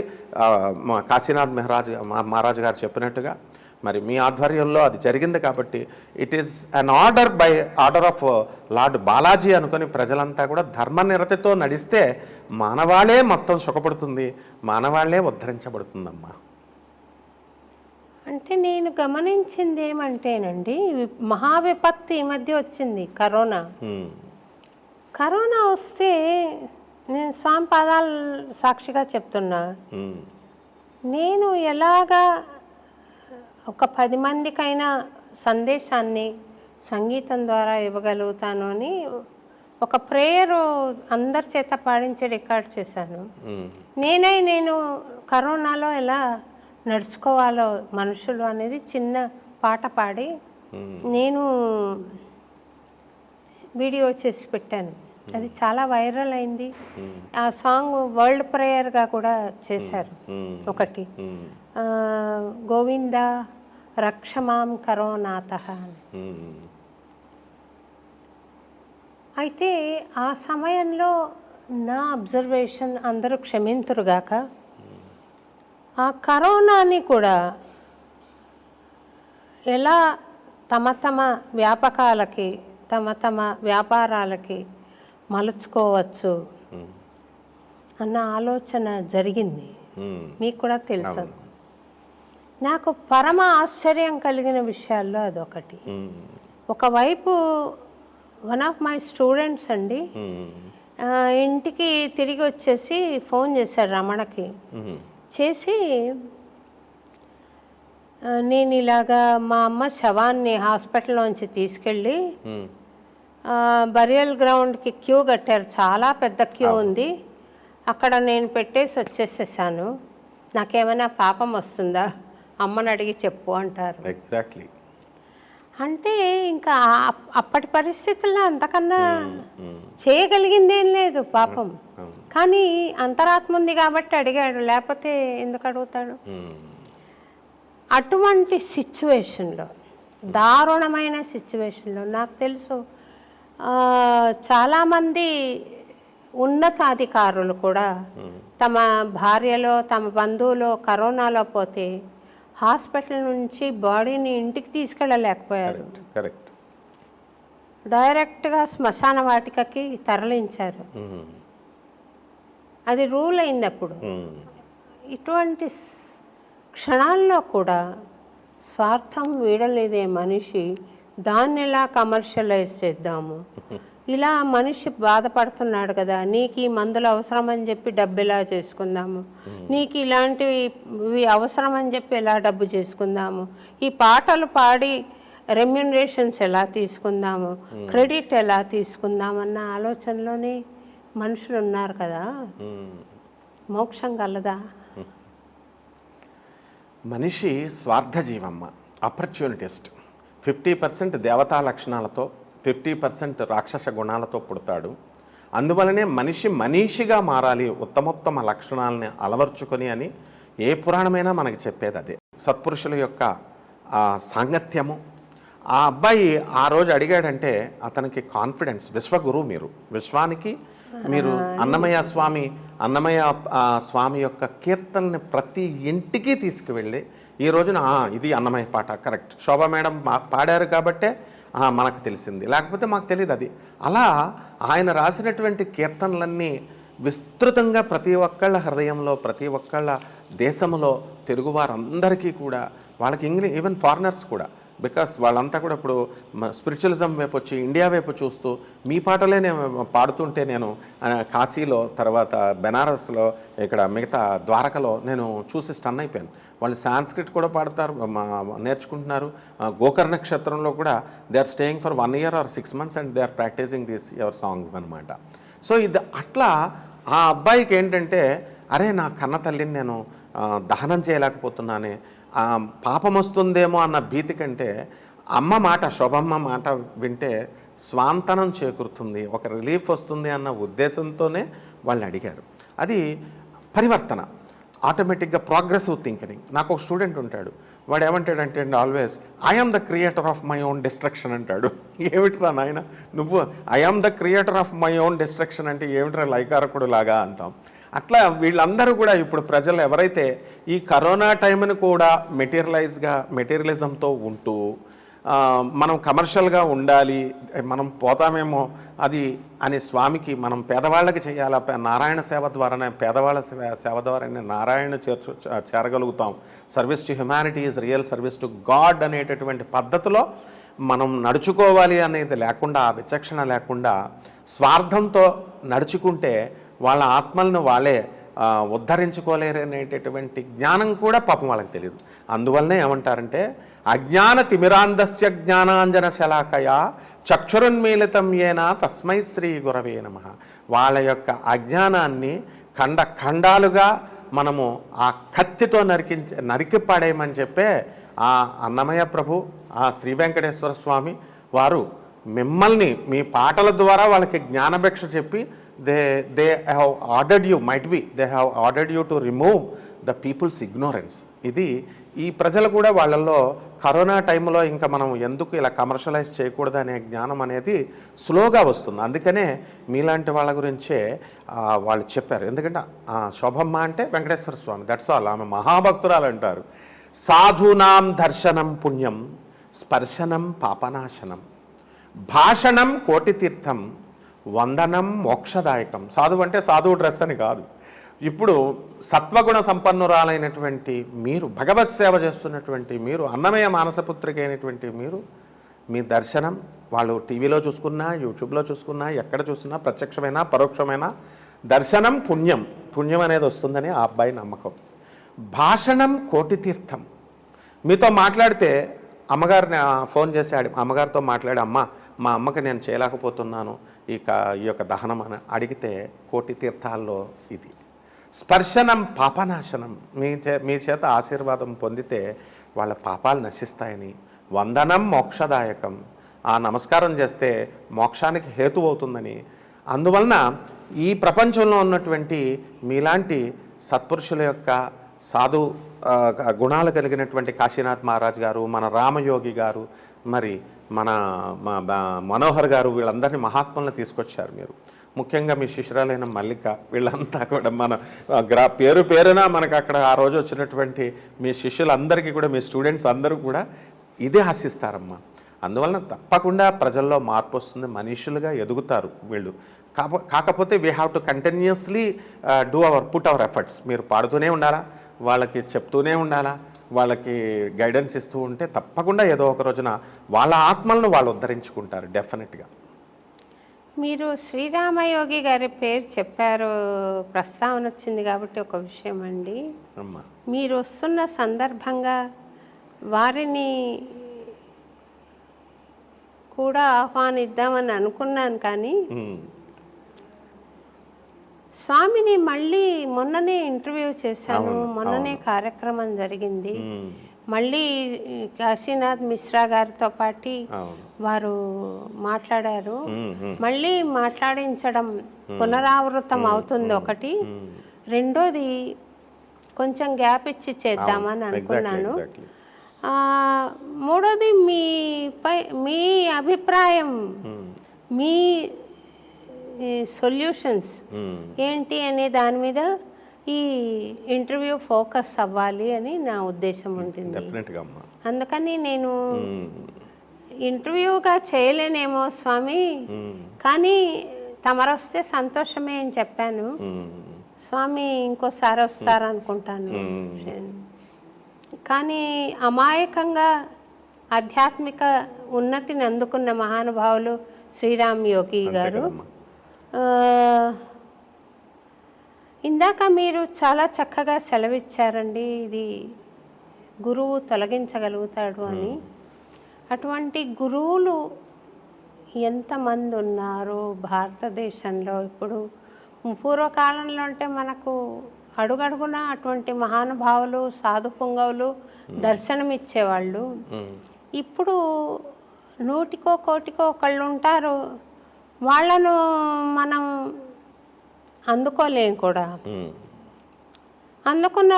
కాశీనాథ్ మహారాజు గారు చెప్పినట్టుగా మరి మీ ఆధ్వర్యంలో అది జరిగింది. కాబట్టి it is an order of lord Balaji అనుకుని ప్రజలంతా కూడా ధర్మనిరతితో నడిస్తే మానవాళే మొత్తం సుఖపడుతుంది, మానవాళే ఉద్ధరించబడుతుందమ్మా. అంటే నేను గమనించింది ఏమంటేనండి, మహావిపత్తు ఈ మధ్య వచ్చింది, కరోనా వస్తే నేను స్వామి పాదాలు సాక్షిగా చెప్తున్నా, నేను ఎలాగా ఒక 10 మందికైనా సందేశాన్ని సంగీతం ద్వారా ఇవ్వగలుగుతాను అని ఒక ప్రేయరు అందరి చేత పాడించి రికార్డ్ చేశాను. నేను కరోనాలో ఎలా నడుచుకోవాలో మనుషులు అనేది చిన్న పాట పాడి నేను వీడియో చేసి పెట్టాను. అది చాలా వైరల్ అయింది. ఆ సాంగ్ వరల్డ్ ప్రేయర్గా కూడా చేశారు. ఒకటి గోవింద రక్షమాం కరోనాతః అని. అయితే ఆ సమయంలో నా అబ్జర్వేషన్, అందరూ క్షమింతురుగాక, ఆ కరోనాని కూడా ఎలా తమ తమ వ్యాపకాలకి తమ వ్యాపారాలకి మలుచుకోవచ్చు అన్న ఆలోచన జరిగింది. మీకు కూడా తెలుసు. నాకు పరమ ఆశ్చర్యం కలిగిన విషయాల్లో అదొకటి. ఒకవైపు వన్ ఆఫ్ మై స్టూడెంట్స్ అండి ఇంటికి తిరిగి వచ్చేసి ఫోన్ చేశాడు రమణకి. చేసి నేను ఇలాగా మా అమ్మ శవాన్ని హాస్పిటల్లోంచి తీసుకెళ్ళి బరియల్ గ్రౌండ్కి క్యూ కట్టారు, చాలా పెద్ద క్యూ ఉంది, అక్కడ నేను పెట్టేసి వచ్చేసేసాను, నాకేమైనా పాపం వస్తుందా అమ్మని అడిగి చెప్పు అంటారు. ఎగ్జాక్ట్లీ. అంటే ఇంకా అప్పటి పరిస్థితుల్లో అంతకన్నా చేయగలిగిందేం లేదు పాపం. కానీ అంతరాత్మ ఉంది కాబట్టి అడిగాడు, లేకపోతే ఎందుకు అడుగుతాడు? అటువంటి సిచ్యువేషన్లో, దారుణమైన సిచ్యువేషన్లో నాకు తెలుసు చాలామంది ఉన్నతాధికారులు కూడా తమ భార్యలో తమ బంధువులో కరోనాలో పోతే హాస్పిటల్ నుంచి బాడీని ఇంటికి తీసుకెళ్ళలేకపోయారు. కరెక్ట్. డైరెక్ట్గా శ్మశాన వాటికకి తరలించారు. అది రూల్ అయింది అప్పుడు. ఇటువంటి క్షణాల్లో కూడా స్వార్థం వీడలేదే మనిషి, దాన్ని ఎలా కమర్షియలైజ్ చేద్దాము, ఇలా మనిషి బాధపడుతున్నాడు కదా, నీకు ఈ మందులు అవసరం అని చెప్పి డబ్బు ఎలా చేసుకుందాము, నీకు ఇలాంటివి అవసరం అని చెప్పి ఎలా డబ్బు చేసుకుందాము, ఈ పాటలు పాడి రెమ్యునరేషన్స్ ఎలా తీసుకుందాము, క్రెడిట్ ఎలా తీసుకుందామన్న ఆలోచనలోనే మనుషులు ఉన్నారు కదా. మోక్షం కలదా? మనిషి స్వార్థ జీవమ్మ, ఆపర్చునిటిస్ట్. 50% దేవతా లక్షణాలతో 50% రాక్షస గుణాలతో పుడతాడు. అందువలనే మనిషి మనీషిగా మారాలి, ఉత్తమోత్తమ లక్షణాలని అలవర్చుకొని అని ఏ పురాణమైనా మనకి చెప్పేది అదే. సత్పురుషుల యొక్క సాంగత్యము. ఆ అబ్బాయి ఆ రోజు అడిగాడంటే అతనికి కాన్ఫిడెన్స్. విశ్వగురు మీరు, విశ్వానికి మీరు అన్నమయ్య స్వామి యొక్క కీర్తనని ప్రతి ఇంటికి తీసుకువెళ్ళి ఈ రోజున ఇది అన్నమయ్య పాట కరెక్ట్, శోభా మేడం పాడారు కాబట్టే మనకు తెలిసింది, లేకపోతే మాకు తెలియదు అది. అలా ఆయన రాసినటువంటి కీర్తనలన్నీ విస్తృతంగా ప్రతి ఒక్కళ్ళ హృదయంలో, ప్రతి ఒక్కళ్ళ దేశంలో, తెలుగువారందరికీ కూడా, వాళ్ళకి ఈవెన్ ఫారినర్స్ కూడా, బికాస్ వాళ్ళంతా కూడా ఇప్పుడు స్పిరిచువలిజం వైపు వచ్చి ఇండియా వైపు చూస్తూ మీ పాటలే నేను పాడుతుంటే నేను కాశీలో, తర్వాత బెనారస్లో, ఇక్కడ మిగతా ద్వారకలో నేను చూసి స్టన్ అయిపోయాను. వాళ్ళు సాంస్క్రిట్ కూడా పాడతారు, నేర్చుకుంటున్నారు. గోకర్ణ క్షేత్రంలో కూడా they are staying for 1 year or 6 months and they are practising these your songs అనమాట. సో ఇది అట్లా ఆ అబ్బాయికి ఏంటంటే, అరే నా కన్న తల్లిని నేను దహనం చేయలేకపోతున్నానే, పాపం వస్తుందేమో అన్న భీతి కంటే అమ్మ మాట, శోభమ్మ మాట వింటే స్వాంతనం చేకూరుతుంది, ఒక రిలీఫ్ వస్తుంది అన్న ఉద్దేశంతోనే వాళ్ళు అడిగారు. అది పరివర్తన, ఆటోమేటిక్గా ప్రోగ్రెసివ్ థింకింగ్. నాకు ఒక స్టూడెంట్ ఉంటాడు, వాడు ఏమంటాడంటే always I am the creator of my own destruction అంటాడు. ఏమిట్రా నాయన నువ్వు I am the creator of my own destruction అంటే ఏమిట్రా లైకారకుడు లాగా అంటాం. అట్లా వీళ్ళందరూ కూడా ఇప్పుడు ప్రజలు ఎవరైతే ఈ కరోనా టైంని కూడా మెటీరియలిజంతో ఉంటూ మనం కమర్షియల్గా ఉండాలి, మనం పోతామేమో అది అని స్వామికి మనం పేదవాళ్ళకి చేయాలా, నారాయణ సేవ ద్వారానే, పేదవాళ్ళ సేవ ద్వారానే నారాయణ చేరగలుగుతాం, service to humanity is real service to God అనేటటువంటి పద్ధతిలో మనం నడుచుకోవాలి అనేది లేకుండా, ఆ విచక్షణ లేకుండా స్వార్థంతో నడుచుకుంటే వాళ్ళ ఆత్మలను వాళ్ళే ఉద్ధరించుకోలేరు అనేటటువంటి జ్ఞానం కూడా పాపం వాళ్ళకి తెలియదు. అందువల్లనే ఏమంటారంటే అజ్ఞాన తిమిరాంధస్య జ్ఞానాంజన శలాకయా చక్షురున్మీలితం ఏనా తస్మై శ్రీ గురవే నమః. వాళ్ళ యొక్క అజ్ఞానాన్ని ఖండాలుగా మనము ఆ కత్తితో నరికి పడేయమని చెప్పే ఆ అన్నమయ్య ప్రభు, ఆ శ్రీ వెంకటేశ్వర స్వామి వారు మిమ్మల్ని మీ పాటల ద్వారా వాళ్ళకి జ్ఞానభిక్ష చెప్పి they have ordered you, might be they have ordered you to remove the people's ignorance. ఇది ఈ ప్రజలు కూడా వాళ్ళల్లో కరోనా టైంలో ఇంకా మనం ఎందుకు ఇలా కమర్షియలైజ్ చేయకూడదు అనే జ్ఞానం అనేది స్లోగా వస్తుంది. అందుకనే మీలాంటి వాళ్ళ గురించే వాళ్ళు చెప్పారు. ఎందుకంటే శోభమ్మ అంటే వెంకటేశ్వర స్వామి, దట్స్ ఆల్. ఆమె మహాభక్తురాలు అంటారు. సాధూనాం దర్శనం పుణ్యం, స్పర్శనం పాపనాశనం, భాషణం కోటి తీర్థం, వందనం మోక్షదాయకం. సాధువు అంటే సాధువు డ్రెస్ అని కాదు. ఇప్పుడు సత్వగుణ సంపన్నురాలైనటువంటి మీరు, భగవత్ సేవ చేస్తున్నటువంటి మీరు, అన్నమయ్య మానసపుత్రిక అయినటువంటి మీరు, మీ దర్శనం వాళ్ళు టీవీలో చూసుకున్నా, యూట్యూబ్లో చూసుకున్నా, ఎక్కడ చూసినా ప్రత్యక్షమైనా పరోక్షమైనా దర్శనం పుణ్యం, పుణ్యం అనేది వస్తుందని ఆ అబ్బాయి నమ్మకం. భాషణం కోటి తీర్థం. మీతో మాట్లాడితే అమ్మగారిని ఫోన్ చేసి అమ్మగారితో మాట్లాడి, అమ్మ మా అమ్మకి నేను చేయలేకపోతున్నాను ఈ యొక్క దహనం అని అడిగితే కోటి తీర్థాల్లో ఇది. స్పర్శనం పాపనాశనం. మీ చేత ఆశీర్వాదం పొందితే వాళ్ళ పాపాలు నశిస్తాయని. వందనం మోక్షదాయకం. ఆ నమస్కారం చేస్తే మోక్షానికి హేతు అవుతుందని. అందువలన ఈ ప్రపంచంలో ఉన్నటువంటి మీలాంటి సత్పురుషుల యొక్క సాధు గుణాలు కలిగినటువంటి కాశీనాథ్ మహారాజ్ గారు, మన రామయోగి గారు, మరి మన మనోహర్ గారు, వీళ్ళందరినీ మహాత్ములను తీసుకొచ్చారు మీరు. ముఖ్యంగా మీ శిష్యురాలైన మల్లిక, వీళ్ళంతా కూడా మన పేరున మనకు అక్కడ ఆ రోజు వచ్చినటువంటి మీ శిష్యులందరికీ కూడా, మీ స్టూడెంట్స్ అందరూ కూడా ఇదే ఆశిస్తారమ్మా. అందువలన తప్పకుండా ప్రజల్లో మార్పు వస్తుంది, మనుషులుగా ఎదుగుతారు వీళ్ళు. కాకపోతే we have to continuously put our efforts. మీరు పాడుతూనే ఉండాలా, వాళ్ళకి చెప్తూనే ఉండాలా, వాళ్ళకి గైడెన్స్ ఇస్తూ ఉంటే తప్పకుండా ఏదో ఒక రోజున వాళ్ళ ఆత్మలను వాళ్ళు ఉద్ధరించుకుంటారు డెఫినెట్గా. మీరు శ్రీరామయోగి గారి పేరు చెప్పారు, ప్రస్తావన వచ్చింది కాబట్టి ఒక విషయం అండి. అమ్మా, మీరు వస్తున్న సందర్భంగా వారిని కూడా ఆహ్వానిద్దామని అనుకున్నాను, కానీ స్వామిని మళ్ళీ మొన్ననే ఇంటర్వ్యూ చేశాను. మొన్ననే కార్యక్రమం జరిగింది. మళ్ళీ కాశీనాథ్ మిశ్రా గారితో పాటు వారు మాట్లాడారు. మళ్ళీ మాట్లాడించడం పునరావృతం అవుతుంది ఒకటి. రెండోది కొంచెం గ్యాప్ ఇచ్చి చేద్దామని అనుకున్నాను. మూడోది మీ అభిప్రాయం, మీ సొల్యూషన్స్ ఏంటి అనే దాని మీద ఈ ఇంటర్వ్యూ ఫోకస్ అవ్వాలి అని నా ఉద్దేశం ఉంటుంది. అందుకని నేను ఇంటర్వ్యూగా చేయలేనేమో స్వామి, కానీ తమరొస్తే సంతోషమే అని చెప్పాను. స్వామి ఇంకోసారి వస్తారనుకుంటాను. కానీ అమాయకంగా ఆధ్యాత్మిక ఉన్నతిని అందుకున్న మహానుభావులు శ్రీరామ్ యోగి గారు. ఇందాక మీరు చాలా చక్కగా సెలవిచ్చారండి, ఇది గురువు తొలగించగలుగుతాడు అని. అటువంటి గురువులు ఎంతమంది ఉన్నారు భారతదేశంలో? ఇప్పుడు పూర్వకాలంలో అంటే మనకు అడుగడుగున అటువంటి మహానుభావులు, సాధు పుంగవులు దర్శనమిచ్చేవాళ్ళు. ఇప్పుడు 100కో 100కో ఒకళ్ళు ఉంటారు, వాళ్ళను మనం అందుకోలేం కూడా. అందుకున్న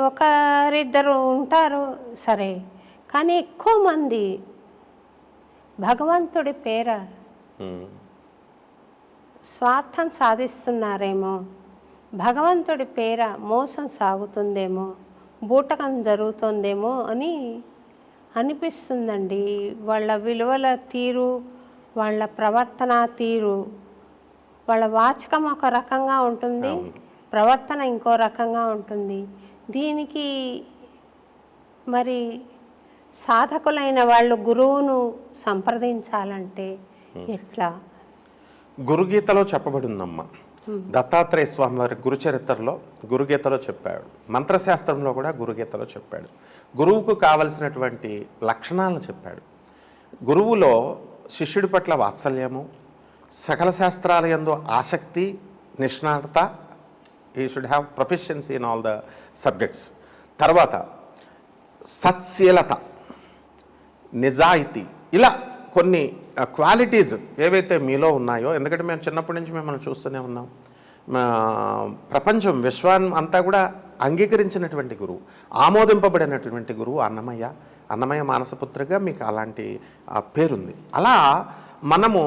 ఒకరిద్దరు ఉంటారు సరే, కానీ ఎక్కువ మంది భగవంతుడి పేర స్వార్థం సాధిస్తున్నారేమో, భగవంతుడి పేర మోసం సాగుతుందేమో, బూటకం జరుగుతుందేమో అని అనిపిస్తుందండి. వాళ్ళ విలువల తీరు, వాళ్ళ ప్రవర్తన తీరు, వాళ్ళ వాచకం ఒక రకంగా ఉంటుంది, ప్రవర్తన ఇంకో రకంగా ఉంటుంది. దీనికి మరి సాధకులైన వాళ్ళు గురువును సంప్రదించాలంటే ఎట్లా? గురుగీతలో చెప్పబడిందమ్మా, దత్తాత్రేయ స్వామి వారి గురుచరిత్రలో గురుగీతలో చెప్పాడు, మంత్రశాస్త్రంలో కూడా గురుగీతలో చెప్పాడు, గురువుకు కావలసినటువంటి లక్షణాలను చెప్పాడు. గురువులో శిష్యుడి పట్ల వాత్సల్యము, సకల శాస్త్రాల యందు ఆసక్తి, నిష్ణాతత, ఈ should have proficiency in all the subjects. తర్వాత సత్శీలత, నిజాయితీ, ఇలా కొన్ని క్వాలిటీస్ ఏవైతే మీలో ఉన్నాయో, ఎందుకంటే మేము చిన్నప్పటి నుంచి మిమ్మల్ని చూస్తూనే ఉన్నాం. ప్రపంచం విశ్వాన్ని అంతా కూడా అంగీకరించినటువంటి గురువు, ఆమోదింపబడినటువంటి గురువు అన్నమయ్య మానసపుత్రగా మీకు అలాంటి పేరుంది. అలా మనము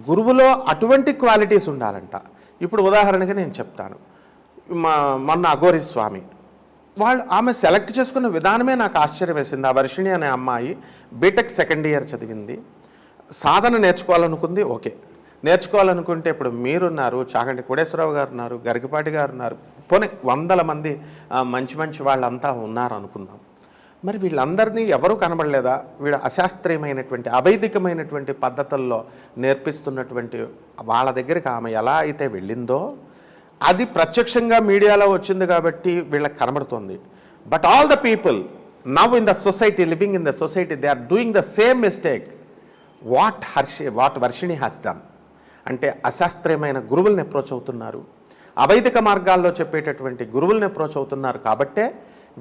గురువులో అటువంటి క్వాలిటీస్ ఉండాలంట. ఇప్పుడు ఉదాహరణగా నేను చెప్తాను, మొన్న అఘోరి స్వామి ఆమె సెలెక్ట్ చేసుకున్న విధానమే నాకు ఆశ్చర్యం వేసింది. ఆ వర్షిణి అనే అమ్మాయి బీటెక్ సెకండ్ ఇయర్ చదివింది, సాధన నేర్చుకోవాలనుకుంది. ఓకే, నేర్చుకోవాలనుకుంటే ఇప్పుడు మీరున్నారు, చాగంటి కోటేశ్వరరావు గారు ఉన్నారు, గరికపాటి గారు ఉన్నారు, పోనీ 100 మంది మంచి వాళ్ళంతా ఉన్నారు అనుకుందాం. మరి వీళ్ళందరినీ ఎవరూ కనబడలేదా? వీడు అశాస్త్రీయమైనటువంటి అవైదికమైనటువంటి పద్ధతుల్లో నేర్పిస్తున్నటువంటి వాళ్ళ దగ్గరికి ఆమె ఎలా అయితే వెళ్ళిందో అది ప్రత్యక్షంగా మీడియాలో వచ్చింది కాబట్టి వీళ్ళకి కనబడుతుంది. But all the people now in the society, living in the society, they are doing the same mistake what Varshini has done. అంటే అశాస్త్రీయమైన గురువుల్ని అప్రోచ్ అవుతున్నారు, అవైదిక మార్గాల్లో చెప్పేటటువంటి గురువుల్ని అప్రోచ్ అవుతున్నారు. కాబట్టే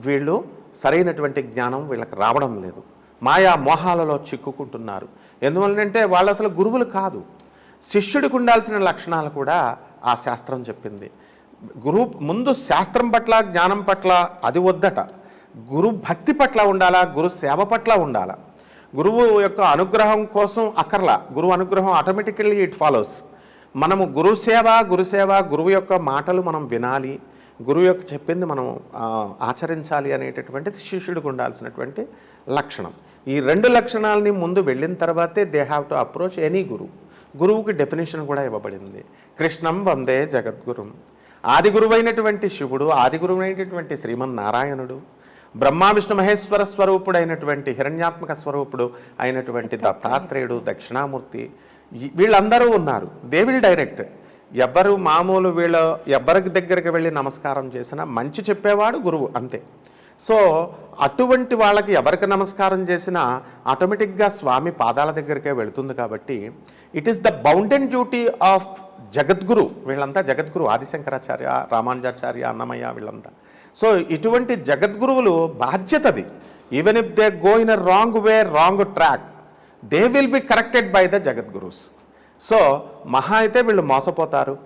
వీళ్ళు సరైనటువంటి జ్ఞానం వీళ్ళకి రావడం లేదు, మాయా మోహాలలో చిక్కుకుంటున్నారు. ఎందువల్లంటే వాళ్ళు అసలు గురువులు కాదు. శిష్యుడికి ఉండాల్సిన లక్షణాలు కూడా ఆ శాస్త్రం చెప్పింది. ముందు శాస్త్రం పట్ల, జ్ఞానం పట్ల అది వద్దట, గురు భక్తి పట్ల ఉండాలా, గురు సేవ పట్ల ఉండాలా. గురువు యొక్క అనుగ్రహం కోసం అక్కర్లా, గురువు అనుగ్రహం ఆటోమేటికల్లీ ఇట్ ఫాలోస్. మనము గురువు యొక్క మాటలు మనం వినాలి, గురువు యొక్క చెప్పింది మనం ఆచరించాలి అనేటటువంటిది శిష్యుడికి ఉండాల్సినటువంటి లక్షణం. ఈ 2 లక్షణాలని ముందు వెళ్ళిన తర్వాతే they have to approach any గురువుకి డెఫినేషన్ కూడా ఇవ్వబడింది. కృష్ణం వందే జగద్గురుం. ఆది గురువైనటువంటి శివుడు, ఆది గురువైనటువంటి శ్రీమన్నారాయణుడు, బ్రహ్మ విష్ణు మహేశ్వర స్వరూపుడైనటువంటి హిరణ్యాత్మక స్వరూపుడు అయినటువంటి దత్తాత్రేయుడు, దక్షిణామూర్తి, వీళ్ళందరూ ఉన్నారు. They will direct. ఎవ్వరు మామూలు ఎవ్వరికి దగ్గరికి వెళ్ళి నమస్కారం చేసినా మంచి చెప్పేవాడు గురువు, అంతే. సో అటువంటి వాళ్ళకి ఎవరికి నమస్కారం చేసినా ఆటోమేటిక్గా స్వామి పాదాల దగ్గరికే వెళుతుంది. కాబట్టి it is the bounden duty of Jagadguru. వీళ్ళంతా జగద్గురు, ఆదిశంకరాచార్య, రామానుజాచార్య, అన్నమయ్య, వీళ్ళంతా. సో ఇటువంటి జగద్గురువులు బాధ్యతది. Even if they go in a wrong way, wrong track, they will be corrected by the Jagadgurus. So మహా అయితే వీళ్ళు మోసపోతారు,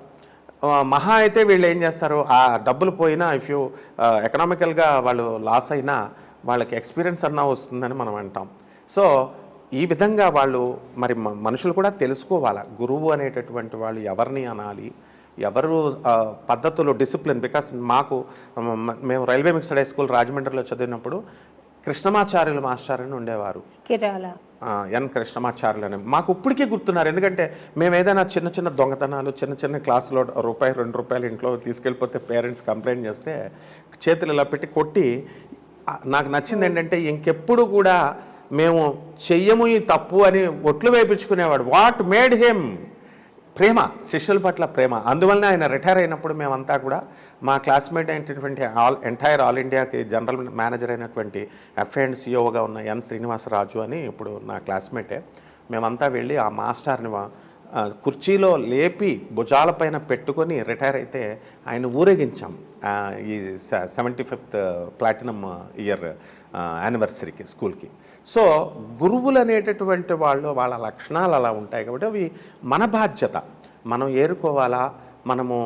మహా అయితే వీళ్ళు ఏం చేస్తారు, ఆ డబ్బులు పోయినా, ఇఫ్ యూ ఎకనామికల్గా వాళ్ళు లాస్ అయినా వాళ్ళకి ఎక్స్పీరియన్స్ అన్నా వస్తుందని మనం అంటాం. సో ఈ విధంగా వాళ్ళు మరి మనుషులు కూడా తెలుసుకోవాలా, గురువు అనేటటువంటి వాళ్ళు ఎవరిని అనాలి, ఎవరు పద్ధతులు, డిసిప్లిన్. బికాస్ మేము రైల్వే మిక్స్డ్ హై స్కూల్ రాజమండ్రిలో చదివినప్పుడు కృష్ణమాచార్యులు మాస్టర్ అని ఉండేవారు, ఎన్ కృష్ణమాచార్యులు అని. మాకు ఇప్పటికీ గుర్తున్నారు. ఎందుకంటే మేము ఏదైనా చిన్న దొంగతనాలు, చిన్న క్లాసులో రూపాయి 2 రూపాయలు ఇంట్లో తీసుకెళ్ళిపోతే పేరెంట్స్ కంప్లైంట్ చేస్తే చేతులు ఇలా పెట్టి కొట్టి, నాకు నచ్చింది ఏంటంటే ఇంకెప్పుడు కూడా మేము చెయ్యము ఈ తప్పు అని ఒట్లు వేయించుకునేవాడు. వాట్ మేడ్ హిమ్ ప్రేమ, శిష్యుల పట్ల ప్రేమ. అందువలన ఆయన రిటైర్ అయినప్పుడు మేమంతా కూడా మా క్లాస్మేట్ అయినటువంటి ఎంటైర్ ఆల్ ఇండియాకి జనరల్ మేనేజర్ అయినటువంటి ఎఫ్ఐ&డ్ సిఓగా ఉన్న ఎన్ శ్రీనివాసరాజు అని ఇప్పుడు నా క్లాస్మేటే, మేమంతా వెళ్ళి ఆ మాస్టర్ని కుర్చీలో లేపి భుజాలపైన పెట్టుకొని రిటైర్ అయితే ఆయన ఊరేగించాం ఈ 75th ప్లాటినం ఇయర్ యానివర్సరీకి స్కూల్కి. సో గురువులు అనేటటువంటి వాళ్ళ లక్షణాలు అలా ఉంటాయి కాబట్టి అవి మన బాధ్యత, మనం ఏరుకోవాలా, మనము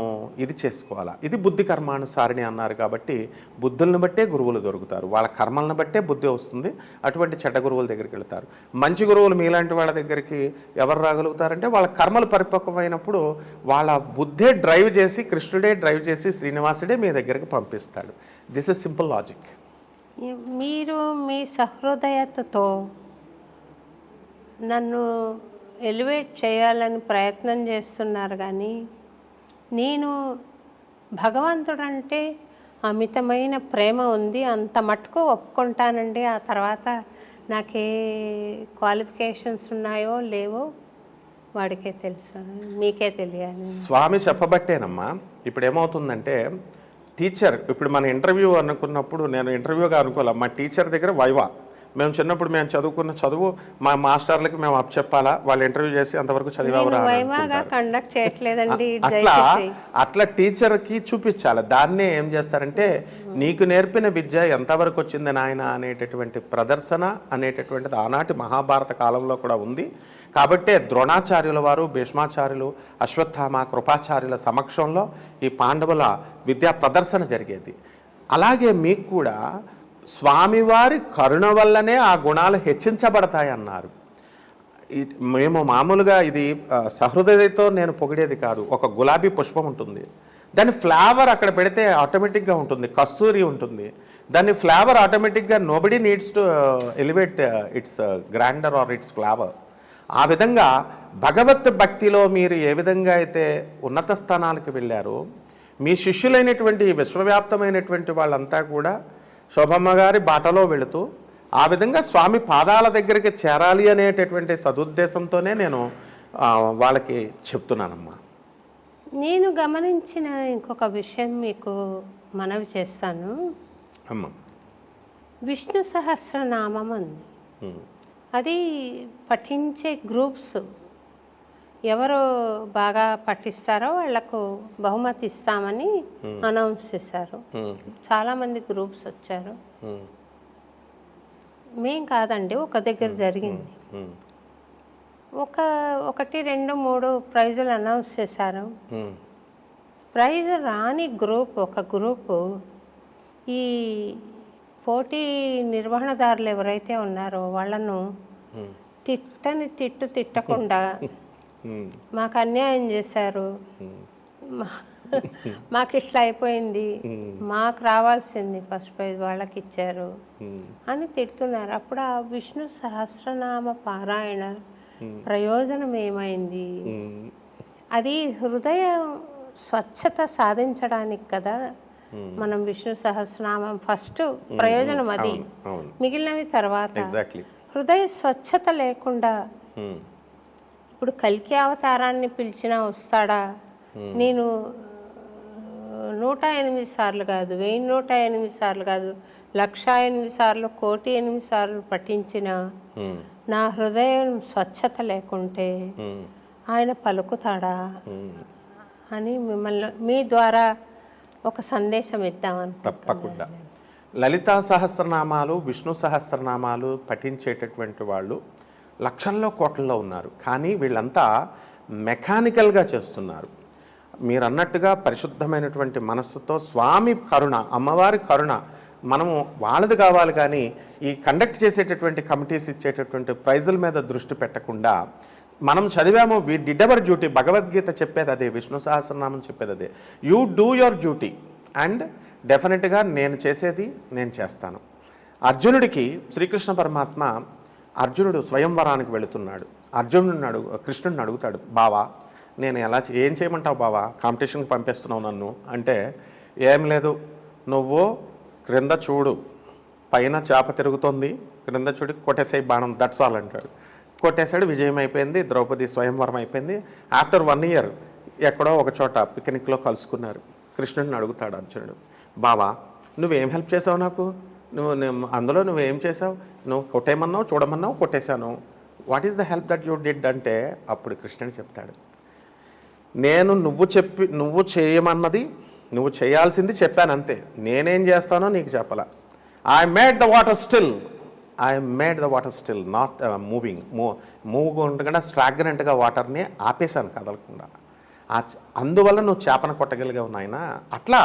ఇది చేసుకోవాలా. ఇది బుద్ధి కర్మానుసారిణి అన్నారు కాబట్టి బుద్ధులను బట్టే గురువులు దొరుకుతారు, వాళ్ళ కర్మలను బట్టే బుద్ధి వస్తుంది. అటువంటి చెడ్డ గురువుల దగ్గరికి వెళ్తారు. మంచి గురువులు మీలాంటి వాళ్ళ దగ్గరికి ఎవరు రాగలుగుతారంటే వాళ్ళ కర్మలు పరిపక్వమైనప్పుడు వాళ్ళ బుద్ధే డ్రైవ్ చేసి, కృష్ణుడే డ్రైవ్ చేసి, శ్రీనివాసుడే మీ దగ్గరికి పంపిస్తాడు. This is simple logic. మీరు మీ సహృదయతతో నన్ను ఎలివేట్ చేయాలని ప్రయత్నం చేస్తున్నారు, కానీ నేను భగవంతుడంటే అమితమైన ప్రేమ ఉంది, అంత మటుకు ఒప్పుకుంటానండి. ఆ తర్వాత నాకే క్వాలిఫికేషన్స్ ఉన్నాయో లేవో వాడికే తెలుసు, మీకే తెలియాలి. స్వామి చెప్పబట్టేనమ్మా. ఇప్పుడు ఏమవుతుందంటే టీచర్, ఇప్పుడు మన ఇంటర్వ్యూ అనుకున్నప్పుడు నేను ఇంటర్వ్యూగా అనుకోలే, మా టీచర్ దగ్గర వైవా. మేము చిన్నప్పుడు మేము చదువుకున్న చదువు మా మాస్టర్లకి మేము అప్ చెప్పాలా, వాళ్ళు ఇంటర్వ్యూ చేసి అంతవరకు చదివారా వైవాగా కండక్ట్ చేయట్లేదండి. అట్లా టీచర్కి చూపించాలి. దాన్నే ఏం చేస్తారంటే నీకు నేర్పిన విద్య ఎంతవరకు వచ్చింది నాయన అనేటటువంటి ప్రదర్శన అనేటటువంటిది ఆనాటి మహాభారత కాలంలో కూడా ఉంది. కాబట్టే ద్రోణాచార్యుల వారు, భీష్మాచార్యులు, అశ్వత్థామ, కృపాచార్యుల సమక్షంలో ఈ పాండవుల విద్యా ప్రదర్శన జరిగేది. అలాగే మీకు కూడా స్వామివారి కరుణ వల్లనే ఆ గుణాలు హెచ్చించబడతాయి అన్నారు. మేము మామూలుగా ఇది సహృదయతో నేను పొగిడేది కాదు. ఒక గులాబీ పుష్పం ఉంటుంది, దాని ఫ్లేవర్ అక్కడ పెడితే ఆటోమేటిక్గా ఉంటుంది, కస్తూరి ఉంటుంది, దాని ఫ్లేవర్ ఆటోమేటిక్గా nobody needs to elevate its grandeur or its flavour. ఆ విధంగా భగవత్ భక్తిలో మీరు ఏ విధంగా అయితే ఉన్నత స్థానాలకు వెళ్ళారో, మీ శిష్యులైనటువంటి విశ్వవ్యాప్తమైనటువంటి వాళ్ళంతా కూడా శోభమ్మ గారి బాటలో వెళుతూ ఆ విధంగా స్వామి పాదాల దగ్గరికి చేరాలి అనేటటువంటి సదుద్దేశంతోనే నేను వాళ్ళకి చెప్తున్నానమ్మా. నేను గమనించిన ఇంకొక విషయం మీకు మనవి చేస్తాను అమ్మా. విష్ణు సహస్రనామం ఉంది, అది పఠించే గ్రూప్స్ ఎవరు బాగా పఠిస్తారో వాళ్లకు బహుమతి ఇస్తామని అనౌన్స్ చేశారు. చాలామంది గ్రూప్స్ వచ్చారు. మేం కాదండి, ఒక దగ్గర జరిగింది. 1, 2, 3 ప్రైజులు అనౌన్స్ చేశారు. ప్రైజ్ రాని గ్రూప్, ఒక గ్రూపు ఈ పోటీ నిర్వహణదారులు ఎవరైతే ఉన్నారో వాళ్ళను తిట్టకుండా మాకు అన్యాయం చేశారు, మాకు ఇట్లా అయిపోయింది, మాకు రావాల్సింది ఫస్ట్ ప్రైజ్ వాళ్ళకి ఇచ్చారు అని తిడుతున్నారు. అప్పుడు ఆ విష్ణు సహస్రనామ పారాయణ ప్రయోజనం ఏమైంది? అది హృదయ స్వచ్ఛత సాధించడానికి కదా మనం విష్ణు సహస్రనామం ఫస్ట్ ప్రయోజనం అది, మిగిలినవి తర్వాత. హృదయ స్వచ్ఛత లేకుండా ఇప్పుడు కల్కి అవతారాన్ని పిలిచినా వస్తాడా? నేను 108 సార్లు కాదు, 1108 సార్లు కాదు, 1,08 సార్లు, 1,08 సార్లు పఠించిన నా హృదయం స్వచ్ఛత లేకుంటే ఆయన పలుకుతాడా అని మిమ్మల్ని మీ ద్వారా ఒక సందేశం ఇద్దామని. తప్పకుండా. లలితా సహస్రనామాలు, విష్ణు సహస్రనామాలు పఠించేటటువంటి వాళ్ళు లక్షల్లో కోట్లలో ఉన్నారు. కానీ వీళ్ళంతా మెకానికల్గా చేస్తున్నారు. మీరు అన్నట్టుగా పరిశుద్ధమైనటువంటి మనస్సుతో స్వామి కరుణ, అమ్మవారి కరుణ మనము వాళ్ళది కావాలి. కానీ ఈ కండక్ట్ చేసేటటువంటి కమిటీస్ ఇచ్చేటటువంటి ప్రైజుల మీద దృష్టి పెట్టకుండా మనం చదివాము, we did our duty. Bhagavad Gita చెప్పేది అదే, విష్ణు సహస్రనామం చెప్పేది అదే. You do your duty and డెఫినెట్గా నేను చేసేది నేను చేస్తాను. అర్జునుడికి శ్రీకృష్ణ పరమాత్మ, అర్జునుడు స్వయంవరానికి వెళుతున్నాడు. కృష్ణుడిని అడుగుతాడు, బావా నేను ఏం చేయమంటావు బావా, కాంపిటీషన్కి పంపిస్తున్నావు నన్ను అంటే, ఏం లేదు నువ్వు క్రింద చూడు, పైన చేప తిరుగుతుంది, క్రింద చూడు, కొట్టేసాయి బాణం, దట్స్ ఆల్ అంటాడు. కొట్టేశాడు, విజయం అయిపోయింది, ద్రౌపది స్వయంవరం అయిపోయింది. ఆఫ్టర్ 1 year ఎక్కడో ఒక చోట పిక్నిక్లో కలుసుకున్నారు. కృష్ణుడిని అడుగుతాడు అర్జునుడు, బావా నువ్వేం హెల్ప్ చేసావు నాకు, అందులో నువ్వేం చేసావు, నువ్వు కొట్టేయమన్నావు, చూడమన్నావు, కొట్టేశాను, what is the help that you did అంటే, అప్పుడు కృష్ణుడు చెప్తాడు, నేను నువ్వు చేయమన్నది, నువ్వు చేయాల్సింది చెప్పాను అంతే, నేనేం చేస్తానో నీకు చెప్పాల. I made the water still not moving. Move ఉండకుండా స్ట్రాగ్నెంట్గా వాటర్ని ఆపేశాను కదలకుండా. అందువల్ల నువ్వు చేపను కొట్టగలిగావు నాయన. అట్లా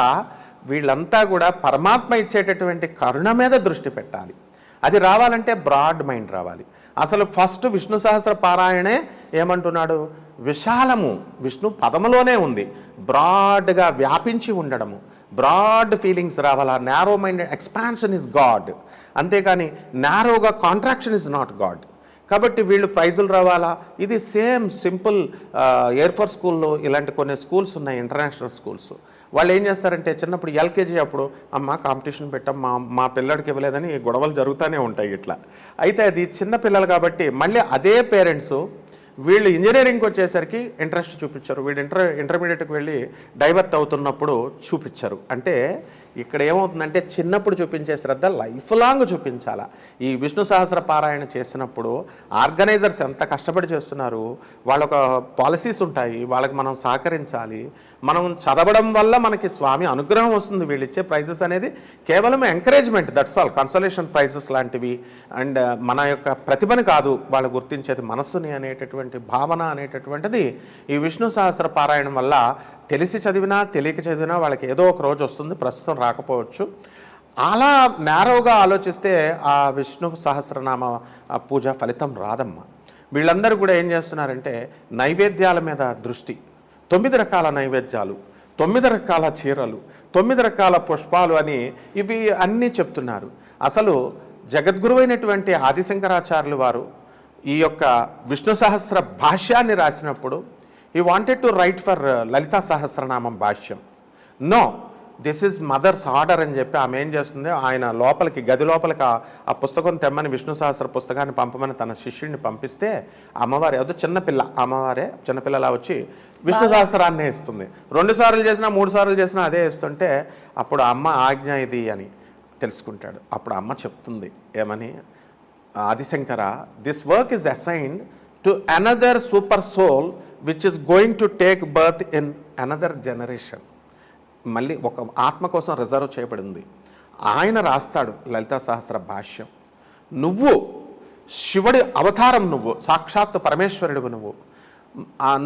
వీళ్ళంతా కూడా పరమాత్మ ఇచ్చేటటువంటి కరుణ మీద దృష్టి పెట్టాలి. అది రావాలంటే బ్రాడ్ మైండ్ రావాలి. అసలు ఫస్ట్ విష్ణు సహస్ర పారాయణే ఏమంటున్నాడు, విశాలము, విష్ణు పదములోనే ఉంది, బ్రాడ్గా వ్యాపించి ఉండడము, బ్రాడ్ ఫీలింగ్స్ రావాలా. Narrow minded expansion is God, అంతేకాని నారోగా కాంట్రాక్షన్ ఇస్ నాట్ గాడ్. కాబట్టి వీళ్ళు ప్రైజులు రావాలా. ఇది సేమ్ సింపుల్ ఎయిర్ ఫోర్స్ స్కూల్లో ఇలాంటి కొన్ని స్కూల్స్ ఉన్నాయి, ఇంటర్నేషనల్ స్కూల్స్. వాళ్ళు ఏం చేస్తారంటే చిన్నప్పుడు ఎల్కేజీ అప్పుడు, అమ్మ కాంపిటీషన్ పెట్టాం, మా పిల్లడికి ఇవ్వలేదని గొడవలు జరుగుతూనే ఉంటాయి ఇట్లా. అయితే అది చిన్న పిల్లలు కాబట్టి మళ్ళీ అదే పేరెంట్స్ వీళ్ళు ఇంజనీరింగ్కి వచ్చేసరికి ఇంట్రెస్ట్ చూపించారు, వీళ్ళు ఇంటర్మీడియట్కి వెళ్ళి డైవర్ట్ అవుతున్నప్పుడు చూపించారు. అంటే ఇక్కడ ఏమవుతుందంటే చిన్నప్పుడు చూపించే శ్రద్ధ లైఫ్ లాంగ్ చూపించాలా. ఈ విష్ణు సహస్ర పారాయణ చేసినప్పుడు ఆర్గనైజర్స్ ఎంత కష్టపడి చేస్తున్నారు, వాళ్ళొక పాలసీస్ ఉంటాయి, వాళ్ళకి మనం సహకరించాలి. మనం చదవడం వల్ల మనకి స్వామి అనుగ్రహం వస్తుంది. వీళ్ళు ఇచ్చే ప్రైజెస్ అనేది కేవలం encouragement, that's all. Consolation prices లాంటివి. అండ్ మన యొక్క ప్రతిభని కాదు వాళ్ళు గుర్తించేది, మనస్సుని అనేటటువంటి భావన అనేటటువంటిది ఈ విష్ణు సహస్ర పారాయణం వల్ల తెలిసి చదివినా తెలియక చదివినా వాళ్ళకి ఏదో ఒక రోజు వస్తుంది, ప్రస్తుతం రాకపోవచ్చు. అలా నేరోగా ఆలోచిస్తే ఆ విష్ణు సహస్రనామ పూజ ఫలితం రాదమ్మా. వీళ్ళందరూ కూడా ఏం చేస్తున్నారంటే నైవేద్యాల మీద దృష్టి. 9 రకాల నైవేద్యాలు, 9 రకాల చీరలు, 9 రకాల పుష్పాలు అని ఇవి అన్నీ చెప్తున్నారు. అసలు జగద్గురువైనటువంటి ఆదిశంకరాచార్యులు వారు ఈ యొక్క విష్ణు సహస్ర భాష్యాన్ని రాసినప్పుడు he wanted to write for Lalita Sahasranamam భాష్యం. No, this is mother's order అని చెప్పి ఆమె ఏం చేస్తుంది, ఆయన లోపలికి గది లోపలికి ఆ పుస్తకం తెమ్మని విష్ణు సహస్ర పుస్తకాన్ని పంపమని తన శిష్యుడిని పంపిస్తే అమ్మవారి అదో చిన్నపిల్ల, అమ్మవారే చిన్నపిల్లలా వచ్చి విష్ణు సహస్రాన్నే ఇస్తుంది. 2 సార్లు చేసినా 3 సార్లు చేసినా అదే ఇస్తుంటే అప్పుడు అమ్మ ఆజ్ఞ ఇది అని తెలుసుకుంటాడు. అప్పుడు అమ్మ చెప్తుంది ఏమని, Adi Shankara, this work is assigned to another super soul which is going to take birth in another generation. మళ్ళీ ఒక ఆత్మ కోసం రిజర్వ్ చేయబడింది. ఆయన రాస్తాడు లలితా సహస్ర భాష్యం. నువ్వు శివుడి అవతారం, నువ్వు సాక్షాత్ పరమేశ్వరుడు,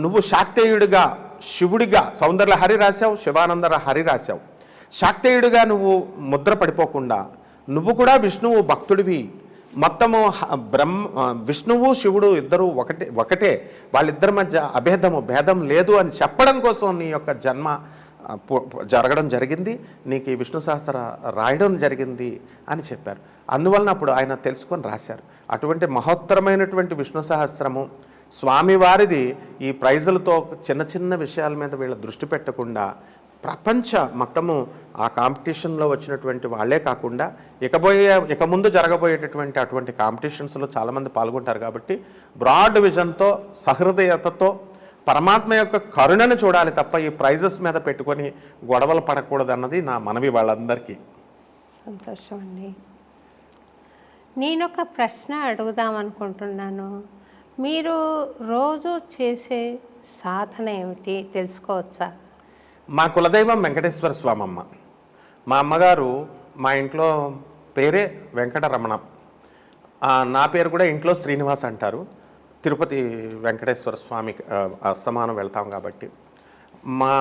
నువ్వు శాక్తేయుడిగా శివుడిగా సౌందర్యహరి రాశావు, శివానంద హరి రాశావు. శాక్తేయుడిగా నువ్వు ముద్ర పడిపోకుండా నువ్వు కూడా విష్ణువు భక్తుడివి. మొత్తము విష్ణువు శివుడు ఇద్దరు ఒకటే, వాళ్ళిద్దరి మధ్య భేదం లేదు అని చెప్పడం కోసం నీ యొక్క జన్మ జరగడం జరిగింది, నీకు ఈ విష్ణు సహస్ర రాయడం జరిగింది అని చెప్పారు. అందువలన అప్పుడు ఆయన తెలుసుకొని రాశారు. అటువంటి మహోత్తరమైనటువంటి విష్ణు సహస్రము స్వామివారిది ఈ ప్రైజులతో చిన్న చిన్న విషయాల మీద వీళ్ళ దృష్టి పెట్టకుండా ప్రపంచ మొత్తము ఆ కాంపిటీషన్లో వచ్చినటువంటి వాళ్ళే కాకుండా ఇక ముందు జరగబోయేటటువంటి అటువంటి కాంపిటీషన్స్లో చాలామంది పాల్గొంటారు. కాబట్టి బ్రాడ్ విజన్తో సహృదయతతో పరమాత్మ యొక్క కరుణను చూడాలి తప్ప ఈ ప్రైజెస్ మీద పెట్టుకొని గొడవలు పడకూడదన్నది నా మనవి వాళ్ళందరికీ. సంతోషం అండి. నేనొక ప్రశ్న అడుగుదామనుకుంటున్నాను. మీరు రోజు చేసే సాధన ఏమిటి తెలుసుకోవచ్చా? మా కులదైవం వెంకటేశ్వర స్వామమ్మ. మా అమ్మగారు మా ఇంట్లో పేరే వెంకటరమణ, నా పేరు కూడా ఇంట్లో శ్రీనివాస్ అంటారు. తిరుపతి వెంకటేశ్వర స్వామి అస్తమానం వెళ్తాం కాబట్టి, మా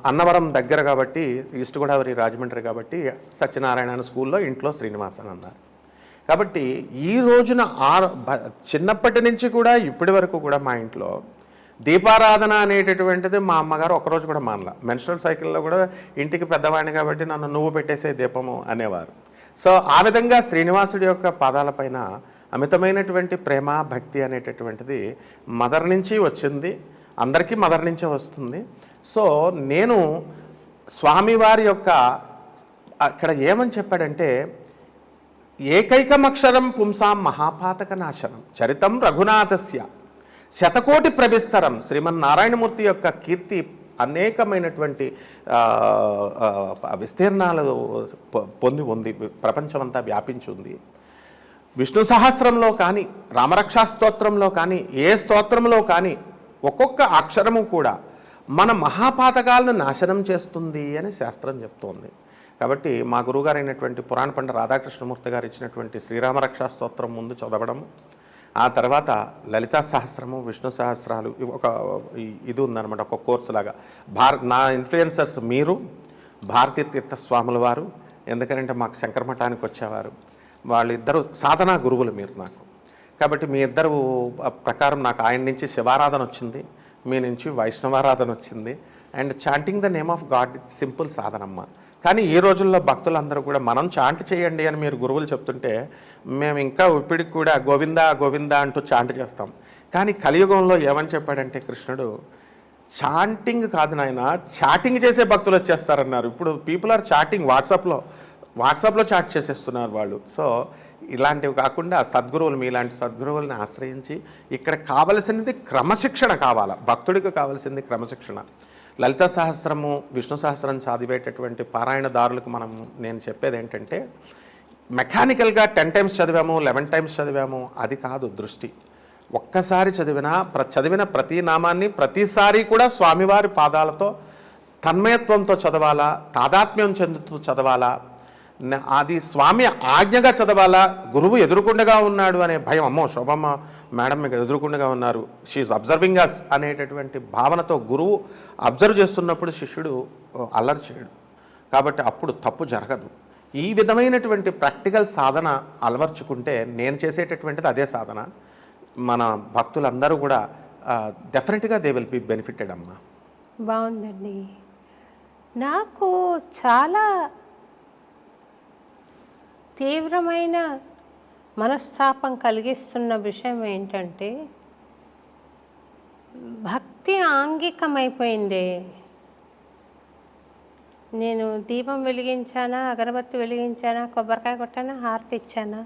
అన్నవరం దగ్గర కాబట్టి ఈస్ట్ గోదావరి రాజమండ్రి కాబట్టి సత్యనారాయణ స్కూల్లో ఇంట్లో శ్రీనివాస్ అని అన్నారు. కాబట్టి ఈ రోజున చిన్నప్పటి నుంచి కూడా ఇప్పటి వరకు కూడా మా ఇంట్లో దీపారాధన అనేటటువంటిది మా అమ్మగారు ఒకరోజు కూడా మానల. మెన్స్ట్రల్ సైకిల్లో కూడా ఇంటికి పెద్దవాడిని కాబట్టి నన్ను నువ్వు పెట్టేసే దీపము అనేవారు. సో ఆ విధంగా శ్రీనివాసుడి యొక్క పాదాలపైన అమితమైనటువంటి ప్రేమ భక్తి అనేటటువంటిది మదర్ నుంచి వచ్చింది, అందరికీ మదర్ నుంచే వస్తుంది. సో నేను స్వామివారి యొక్క అక్కడ ఏమని చెప్పాడంటే, ఏకైకమక్షరం పుంసాం మహాపాతక నాశనం చరితం రఘునాథస్య శతకోటి ప్రవిస్తరం. శ్రీమన్నారాయణమూర్తి యొక్క కీర్తి అనేకమైనటువంటి విస్తీర్ణాలు పొంది ఉంది, ప్రపంచమంతా వ్యాపించి ఉంది. విష్ణు సహస్రంలో కానీ రామరక్షా స్తోత్రంలో కానీ ఏ స్తోత్రంలో కానీ ఒక్కొక్క అక్షరము కూడా మన మహాపాతకాలను నాశనం చేస్తుంది అని శాస్త్రం చెప్తోంది. కాబట్టి మా గురువుగారైనటువంటి పురాణ పండిత రాధాకృష్ణమూర్తి గారు ఇచ్చినటువంటి శ్రీరామరక్షా స్తోత్రం ముందు చదవడము, ఆ తర్వాత లలితా సహస్రము విష్ణు సహస్రాలు ఒక ఇది ఉందన్నమాట, ఒక కోర్సు లాగా. నా ఇన్ఫ్లుయెన్సర్స్ మీరు, భారతీ తీర్థ స్వాముల వారు, ఎందుకంటే మాకు శంకర మఠానికి వచ్చేవారు, వాళ్ళిద్దరూ సాధనా గురువులు మీరు నాకు. కాబట్టి మీ ఇద్దరు ప్రకారం నాకు ఆయన నుంచి శివారాధన వచ్చింది, మీ నుంచి వైష్ణవారాధన వచ్చింది. And chanting the name of God simple సాధనమ్మ. కానీ ఈ రోజుల్లో భక్తులందరూ కూడా మనం చాంట్ చేయండి అని మీరు గురువులు చెప్తుంటే మేము ఇంకా ఇప్పటికి కూడా గోవింద గోవింద అంటూ చాంట్ చేస్తాం. కానీ కలియుగంలో ఏమని చెప్పాడంటే కృష్ణుడు, చాంటింగ్ కాదు నాయన, చాటింగ్ చేసే భక్తులు వచ్చేస్తారన్నారు. ఇప్పుడు పీపుల్ ఆర్ చాటింగ్ వాట్సాప్లో వాట్సాప్లో చాట్ చేసేస్తున్నారు వాళ్ళు. సో ఇలాంటివి కాకుండా సద్గురువులు, మీలాంటి సద్గురువులను ఆశ్రయించి ఇక్కడ కావలసినది క్రమశిక్షణ కావాలా. భక్తుడికి కావాల్సింది క్రమశిక్షణ. లలిత సహస్రము, విష్ణు సహస్రం చదివేటటువంటి పారాయణదారులకు నేను చెప్పేది ఏంటంటే, మెకానికల్గా 10 టైమ్స్ చదివాము, 11 టైమ్స్ చదివాము, అది కాదు దృష్టి. ఒక్కసారి చదివిన ప్రతి నామాన్ని ప్రతిసారి కూడా స్వామివారి పాదాలతో తన్మయత్వంతో చదవాలా, తాదాత్మ్యం చెందుతూ చదవాలా, అది స్వామి ఆజ్ఞగా చదవాలా. గురువు ఎదురుకుండగా ఉన్నాడు అనే భయం, అమ్మో శోభమ్మ మేడం మీకు ఎదురుకుండగా ఉన్నారు, షీఈ్ అబ్జర్వింగ్ అస్ అనేటటువంటి భావనతో గురువు అబ్జర్వ్ చేస్తున్నప్పుడు శిష్యుడు అల్లరి చేయడు. కాబట్టి అప్పుడు తప్పు జరగదు. ఈ విధమైనటువంటి ప్రాక్టికల్ సాధన అలవర్చుకుంటే, నేను చేసేటటువంటిది అదే సాధన, మన భక్తులందరూ కూడా డెఫినెట్గా దే విల్ బి బెనిఫిటెడ్ అమ్మా. బాగుందండి. నాకు చాలా తీవ్రమైన మనస్తాపం కలిగిస్తున్న విషయం ఏంటంటే, భక్తి ఆంగికమైపోయిందే. నేను దీపం వెలిగించానా, అగరబత్తి వెలిగించానా, కొబ్బరికాయ కొట్టానా, హారతి ఇచ్చానా,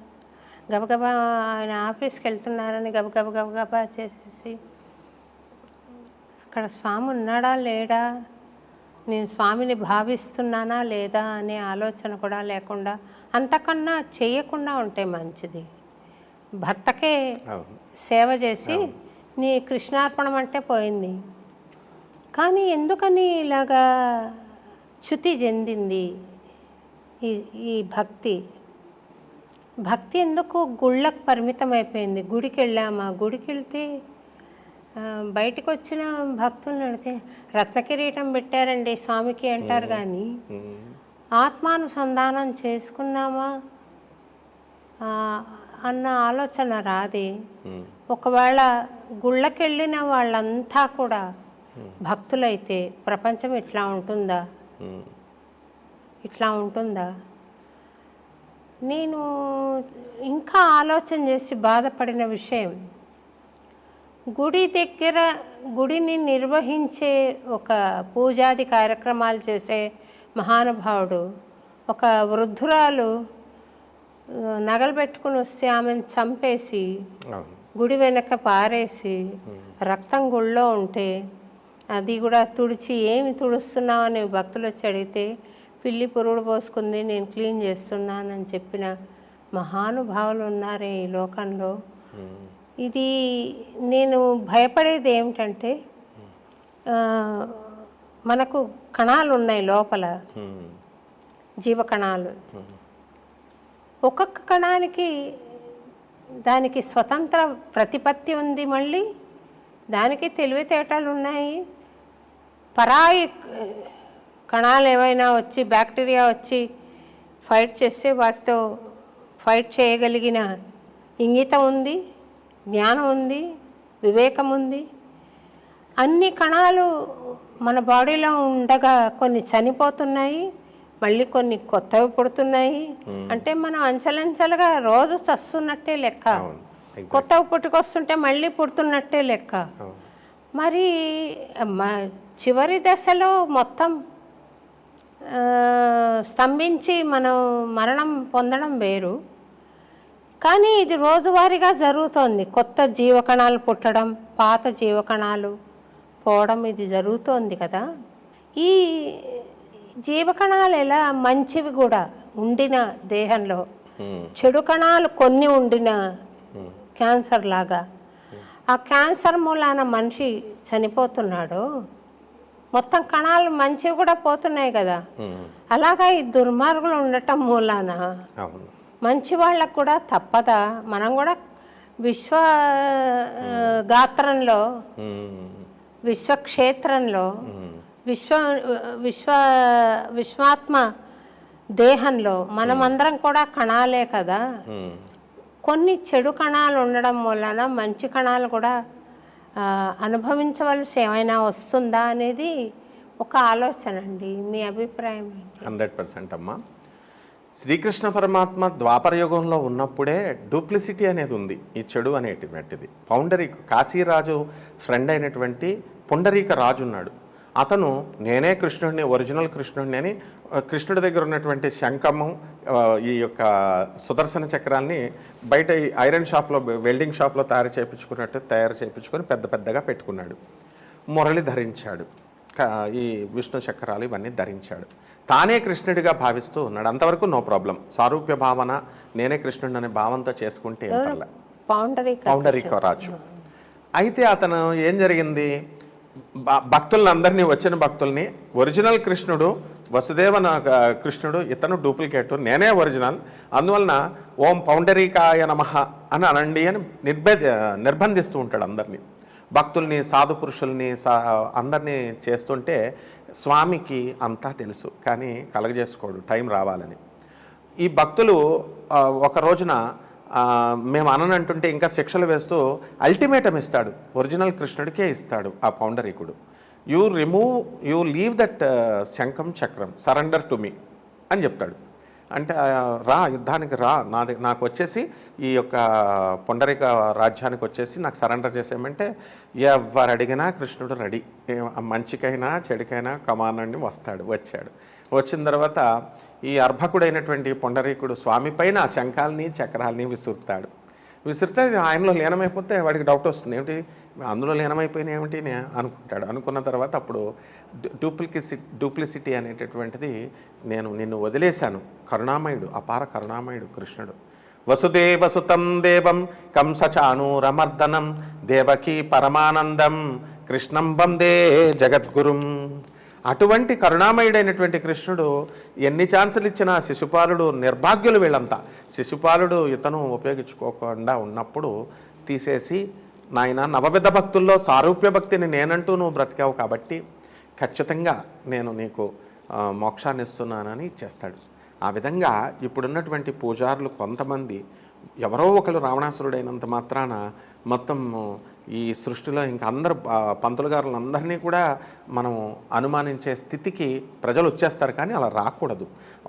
గబగబా ఆయన ఆఫీస్కి వెళ్తున్నారని గబగబా చేసేసి అక్కడ స్వామి ఉన్నాడా లేడా, నేను స్వామిని భావిస్తున్నానా లేదా అనే ఆలోచన కూడా లేకుండా, అంతకన్నా చేయకుండా ఉంటే మంచిది. భర్తకే సేవ చేసి నీ కృష్ణార్పణం అంటే పోయింది. కానీ ఎందుకని ఇలాగా చ్యుతి చెందింది ఈ భక్తి ఎందుకు గుళ్ళకు పరిమితం అయిపోయింది? గుడికి వెళ్ళామా, గుడికి వెళ్తే బయటకు వచ్చిన భక్తులను అడిగితే రత్నకిరీటం పెట్టారండి స్వామికి అంటారు, కానీ ఆత్మానుసంధానం చేసుకున్నామా అన్న ఆలోచన రాదే. ఒకవేళ గుళ్ళకి వెళ్ళిన వాళ్ళంతా కూడా భక్తులైతే ప్రపంచం ఇట్లా ఉంటుందా? నేను ఇంకా ఆలోచన చేసి బాధపడిన విషయం, గుడిని నిర్వహించే ఒక పూజాది కార్యక్రమాలు చేసే మహానుభావుడు ఒక వృద్ధురాలు నగలు పెట్టుకుని వస్తే ఆమెను చంపేసి గుడి వెనక పారేసి రక్తం గుళ్ళో ఉంటే అది కూడా తుడిచి, ఏమి తుడుస్తున్నావు అని భక్తులు వచ్చి అడిగితే, పిల్లి పురుడు పోసుకుంది, నేను క్లీన్ చేస్తున్నానని చెప్పిన మహానుభావులు ఉన్నారే ఈ లోకంలో. ఇది నేను భయపడేది ఏమిటంటే, మనకు కణాలు ఉన్నాయి లోపల, జీవకణాలు. ఒక్కొక్క కణానికి దానికి స్వతంత్ర ప్రతిపత్తి ఉంది, మళ్ళీ దానికి తెలివితేటలు ఉన్నాయి. పరాయి కణాలు ఏవైనా వచ్చి, బ్యాక్టీరియా వచ్చి ఫైట్ చేస్తే వాటితో ఫైట్ చేయగలిగిన ఇంగితం ఉంది, జ్ఞానం ఉంది, వివేకం ఉంది. అన్ని కణాలు మన బాడీలో ఉండగా కొన్ని చనిపోతున్నాయి, మళ్ళీ కొన్ని కొత్తవి పుడుతున్నాయి. అంటే మనం అంచెలంచెలుగా రోజు చస్తున్నట్టే లెక్క, కొత్తవి పుట్టుకొస్తుంటే మళ్ళీ పుడుతున్నట్టే లెక్క. మరి చివరి దశలో మొత్తం స్తంభించి మనం మరణం పొందడం వేరు, కానీ ఇది రోజువారీగా జరుగుతోంది. కొత్త జీవకణాలు పుట్టడం, పాత జీవకణాలు పోవడం, ఇది జరుగుతోంది కదా. ఈ జీవకణాలు ఎలా మంచివి కూడా ఉండిన దేహంలో, చెడు కణాలు కొన్ని ఉండిన క్యాన్సర్ లాగా, ఆ క్యాన్సర్ మూలాన మనిషి చనిపోతున్నాడు, మొత్తం కణాలు మంచివి కూడా పోతున్నాయి కదా. అలాగా ఈ దుర్మార్గులు ఉండటం మూలాన మంచి వాళ్ళకు కూడా తప్పదా? మనం కూడా విశ్వగాత్రంలో, విశ్వక్షేత్రంలో, విశ్వాత్మ దేహంలో మనమందరం కూడా కణాలే కదా. కొన్ని చెడు కణాలు ఉండడం వలన మంచి కణాలు కూడా అనుభవించవలసి ఏమైనా వస్తుందా అనేది ఒక ఆలోచన అండి. మీ అభిప్రాయం ఏంటి? 100% అమ్మా. శ్రీకృష్ణ పరమాత్మ ద్వాపర యుగంలో ఉన్నప్పుడే డూప్లిసిటీ అనేది ఉంది, ఈ చెడు అనేటువంటిది. కాశీరాజు ఫ్రెండ్ అయినటువంటి పుండరీక రాజు ఉన్నాడు. అతను నేనే కృష్ణుడిని, ఒరిజినల్ కృష్ణుడిని అని కృష్ణుడి దగ్గర ఉన్నటువంటి శంఖము, ఈ యొక్క సుదర్శన చక్రాల్ని బయట ఈ ఐరన్ షాప్లో, వెల్డింగ్ షాప్లో తయారు చేయించుకొని పెద్ద పెద్దగా పెట్టుకున్నాడు. మురళి ధరించాడు, ఈ విష్ణు చక్రాలు ఇవన్నీ ధరించాడు. తానే కృష్ణుడిగా భావిస్తూ ఉన్నాడు. అంతవరకు నో ప్రాబ్లం. సారూప్య భావన, నేనే కృష్ణుడు అనే భావంతో చేసుకుంటే ఏం పర్లే. పౌండరీకరాజు. అయితే అతను ఏం జరిగింది, భక్తులను అందరినీ, వచ్చిన భక్తుల్ని, ఒరిజినల్ కృష్ణుడు వసుదేవన కృష్ణుడు, ఇతను డూప్లికేటు, నేనే ఒరిజినల్, అందువలన ఓం పౌండరీకాయ నమః అని అనండి అని నిర్బంధిస్తూ ఉంటాడు అందరినీ. భక్తుల్ని, సాధు పురుషుల్ని, అందరినీ చేస్తుంటే స్వామికి అంతా తెలుసు, కానీ కలగజేసుకోడు, టైం రావాలని. ఈ భక్తులు ఒక రోజున మేము అననంటుంటే ఇంకా శిక్షలు వేస్తూ అల్టిమేటం ఇస్తాడు, ఒరిజినల్ కృష్ణుడికే ఇస్తాడు ఆ పౌండరీకుడు. యూ లీవ్ దట్ శంఖం చక్రం, సరెండర్ టు మీ అని చెప్తాడు. అంటే రా, యుద్ధానికి రా, నాకు వచ్చేసి ఈ యొక్క పొండరిక రాజ్యానికి వచ్చేసి నాకు సరెండర్ చేసేయమంటే ఎవరు అడిగినా కృష్ణుడు రెడీ, మంచికైనా చెడుకైనా కమానండి వచ్చాడు. వచ్చిన తర్వాత ఈ అర్భకుడైనటువంటి పొండరీకుడు స్వామి పైన ఆ శంఖాలని చక్రాలని విసురుతే ఆయనలో లీనమైపోతే వాడికి డౌట్ వస్తుంది, ఏమిటి అందులో లీనమైపోయినా ఏమిటి అనుకుంటాడు. అనుకున్న తర్వాత అప్పుడు డూప్లిసిటీ అనేటటువంటిది, నేను నిన్ను వదిలేశాను, కరుణామయుడు, అపార కరుణామయుడు కృష్ణుడు. వసుదేవసుతం దేవం కంసచానూరమర్దనం దేవకీ పరమానందం కృష్ణం వందే జగద్గురుం. అటువంటి కరుణామయుడైనటువంటి కృష్ణుడు ఎన్ని ఛాన్సులు ఇచ్చినా శిశుపాలుడు, నిర్భాగ్యులు వీళ్ళంతా, శిశుపాలుడు ఇతను ఉపయోగించుకోకుండా ఉన్నప్పుడు తీసేసి, నాయన నవవిధ భక్తుల్లో సారూప్య భక్తిని నేనంటూ నువ్వు బ్రతికావు కాబట్టి ఖచ్చితంగా నేను నీకు మోక్షాన్ని ఇస్తున్నానని ఇచ్చేస్తాడు. ఆ విధంగా ఇప్పుడున్నటువంటి పూజారులు కొంతమంది ఎవరో ఒకరు రావణాసురుడైనంత మాత్రాన మొత్తం ఈ సృష్టిలో ఇంకా అందరు పంతులు గారులందరినీ కూడా మనం అనుమానించే స్థితికి ప్రజలు వచ్చేస్తారు. కానీ అలా రాకూడదు.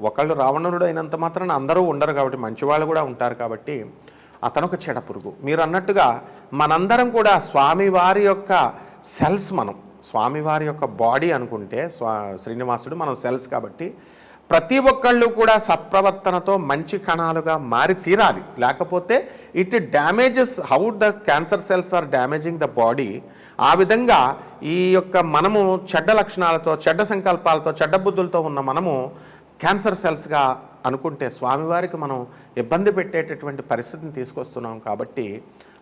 ఒకళ్ళు రావణుడు అయినంత మాత్రాన అందరూ ఉండరు కాబట్టి, మంచివాళ్ళు కూడా ఉంటారు కాబట్టి అతను ఒక చెడ పురుగు. మీరు అన్నట్టుగా మనందరం కూడా స్వామివారి యొక్క సెల్స్, మనం స్వామివారి యొక్క బాడీ అనుకుంటే శ్రీనివాసుడు మనం సెల్స్ కాబట్టి ప్రతి ఒక్కళ్ళు కూడా సత్ప్రవర్తనతో మంచి కణాలుగా మారి తీరాలి. లేకపోతే it damages how the cancer cells are damaging the body. ఆ విధంగా ఈ యొక్క మనము చెడ్డ లక్షణాలతో, చెడ్డ సంకల్పాలతో, చెడ్డ బుద్ధులతో ఉన్న మనము క్యాన్సర్ సెల్స్గా అనుకుంటే స్వామివారికి మనం ఇబ్బంది పెట్టేటటువంటి పరిస్థితిని తీసుకొస్తున్నాం. కాబట్టి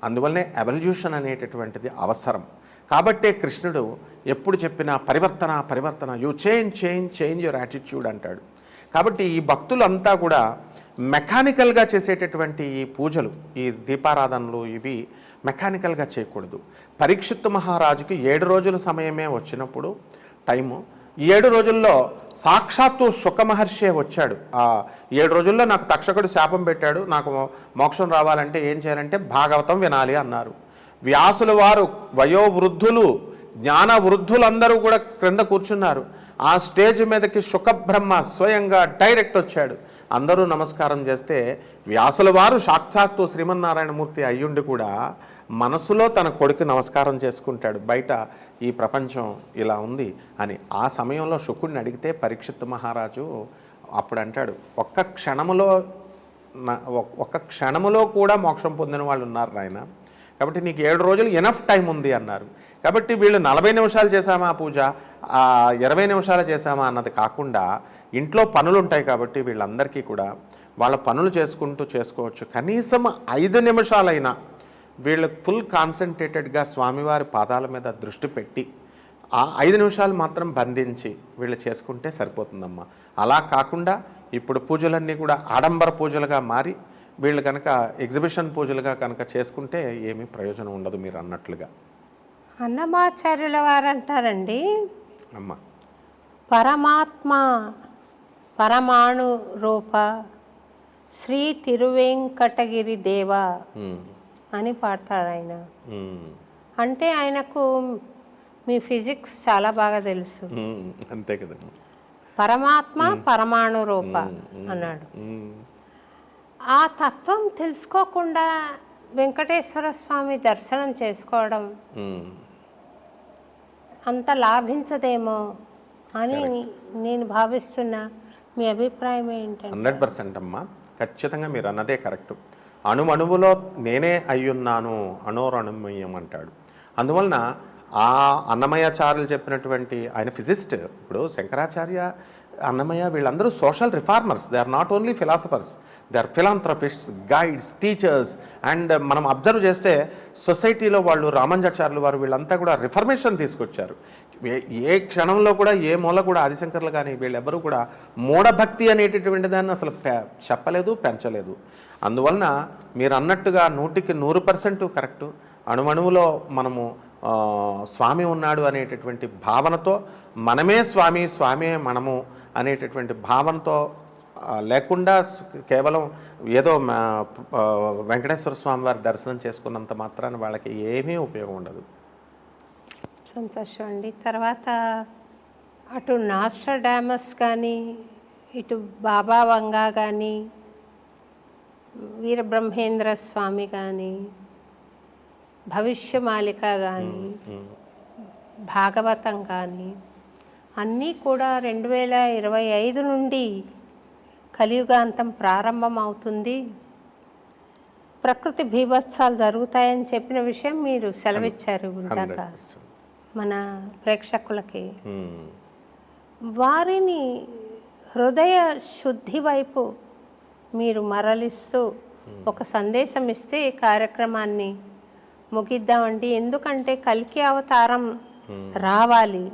అందువల్లనే ఎవల్యూషన్ అనేటటువంటిది అవసరం. కాబట్టే కృష్ణుడు ఎప్పుడు చెప్పినా పరివర్తన, యూ చేంజ్ యువర్ యాటిట్యూడ్ అంటాడు. కాబట్టి ఈ భక్తులంతా కూడా మెకానికల్గా చేసేటటువంటి ఈ పూజలు, ఈ దీపారాధనలు, ఇవి మెకానికల్గా చేయకూడదు. పరీక్షిత్ మహారాజుకి 7 రోజుల సమయమే వచ్చినప్పుడు టైము, 7 రోజుల్లో సాక్షాత్తు శుక మహర్షే వచ్చాడు. ఆ 7 రోజుల్లో నాకు తక్షకుడు శాపం పెట్టాడు, నాకు మోక్షం రావాలంటే ఏం చేయాలంటే భాగవతం వినాలి అన్నారు. వ్యాసుల వారు, వయోవృద్ధులు, జ్ఞాన వృద్ధులందరూ కూడా క్రింద కూర్చున్నారు. ఆ స్టేజ్ మీదకి శుకబ్రహ్మ స్వయంగా డైరెక్ట్ వచ్చాడు. అందరూ నమస్కారం చేస్తే వ్యాసుల వారు సాక్షాత్తు శ్రీమన్నారాయణమూర్తి అయ్యుండి కూడా మనసులో తన కొడుకు నమస్కారం చేసుకుంటాడు, బయట ఈ ప్రపంచం ఇలా ఉంది అని. ఆ సమయంలో శుకుడిని అడిగితే పరీక్షిత్ మహారాజు అప్పుడు అంటాడు, ఒక్క క్షణములో కూడా మోక్షం పొందిన వాళ్ళు ఉన్నారు నాయన, కాబట్టి నీకు 7 రోజులు ఎనఫ్ టైం ఉంది అన్నారు. కాబట్టి వీళ్ళు 40 నిమిషాలు చేశామా పూజ, 20 నిమిషాలు చేశామా అన్నది కాకుండా ఇంట్లో పనులు ఉంటాయి కాబట్టి వీళ్ళందరికీ కూడా వాళ్ళ పనులు చేసుకోవచ్చు. కనీసం 5 నిమిషాలైనా వీళ్ళు ఫుల్ కాన్సన్ట్రేటెడ్గా స్వామివారి పాదాల మీద దృష్టి పెట్టి ఆ 5 నిమిషాలు మాత్రం బంధించి వీళ్ళు చేసుకుంటే సరిపోతుందమ్మా. అలా కాకుండా ఇప్పుడు పూజలన్నీ కూడా ఆడంబర పూజలుగా మారి వీళ్ళు కనుక ఎగ్జిబిషన్ పూజలుగా కనుక చేసుకుంటే ఏమీ ప్రయోజనం ఉండదు. మీరు అన్నట్లుగా అన్నమాచార్యుల వారు అంటారండి, అమ్మ పరమాత్మ పరమాణు రూప శ్రీ తిరువెంకటగిరి దేవ అని పాడతారు ఆయన. అంటే ఆయనకు మీ ఫిజిక్స్ చాలా బాగా తెలుసు. అంతే కదా, పరమాత్మ పరమాణు రూప అన్నాడు. ఆ తత్వం తెలుసుకోకుండా వెంకటేశ్వర స్వామి దర్శనం చేసుకోవడం అంత లాభించదేమో అని నేను భావిస్తున్నా. మీ అభిప్రాయం ఏంటంటే? 100% అమ్మా, ఖచ్చితంగా మీరు అన్నదే కరెక్ట్. అణువణువులో నేనే అయ్యున్నాను అణోరణమయం అంటాడు. అందువలన ఆ అన్నమయాచార్యులు చెప్పినటువంటి, ఆయన ఫిజిస్ట్, ఇప్పుడు శంకరాచార్య, అన్నమయ్య వీళ్ళందరూ social reformers. They are not only philosophers, they are philanthropists, guides, teachers. And మనం అబ్జర్వ్ చేస్తే సొసైటీలో వాళ్ళు రామానుజాచార్యులు వారు వీళ్ళంతా కూడా రిఫర్మేషన్ తీసుకొచ్చారు. ఏ క్షణంలో కూడా ఏ మూల కూడా ఆదిశంకర్లు కానీ వీళ్ళెవ్వరూ కూడా మూఢభక్తి అనేటటువంటి దాన్ని అసలు చెప్పలేదు, పెంచలేదు. అందువలన మీరు అన్నట్టుగా 100% కరెక్టు. అణువణువులో మనము స్వామి ఉన్నాడు అనేటటువంటి భావనతో, మనమే స్వామి, స్వామే మనము అనేటటువంటి భావనతో లేకుండా కేవలం ఏదో వెంకటేశ్వర స్వామి వారి దర్శనం చేసుకున్నంత మాత్రాన వాళ్ళకి ఏమీ ఉపయోగం ఉండదు. సంతోషం అండి. తర్వాత అటు నాస్ట్రాడామస్ కానీ, ఇటు బాబా వంగా కానీ, వీరబ్రహ్మేంద్ర స్వామి కానీ, భవిష్యమాలిక కానీ, భాగవతం కానీ అన్నీ కూడా 2025 నుండి కలియుగాంతం ప్రారంభమవుతుంది, ప్రకృతి బీభత్సాలు జరుగుతాయని చెప్పిన విషయం మీరు సెలవిచ్చారు ఇందాక మన ప్రేక్షకులకి. వారిని హృదయ శుద్ధి వైపు మీరు మరలిస్తూ ఒక సందేశం ఇస్తే ఈ కార్యక్రమాన్ని ముగిద్దామండి. ఎందుకంటే కల్కి అవతారం రావాలి,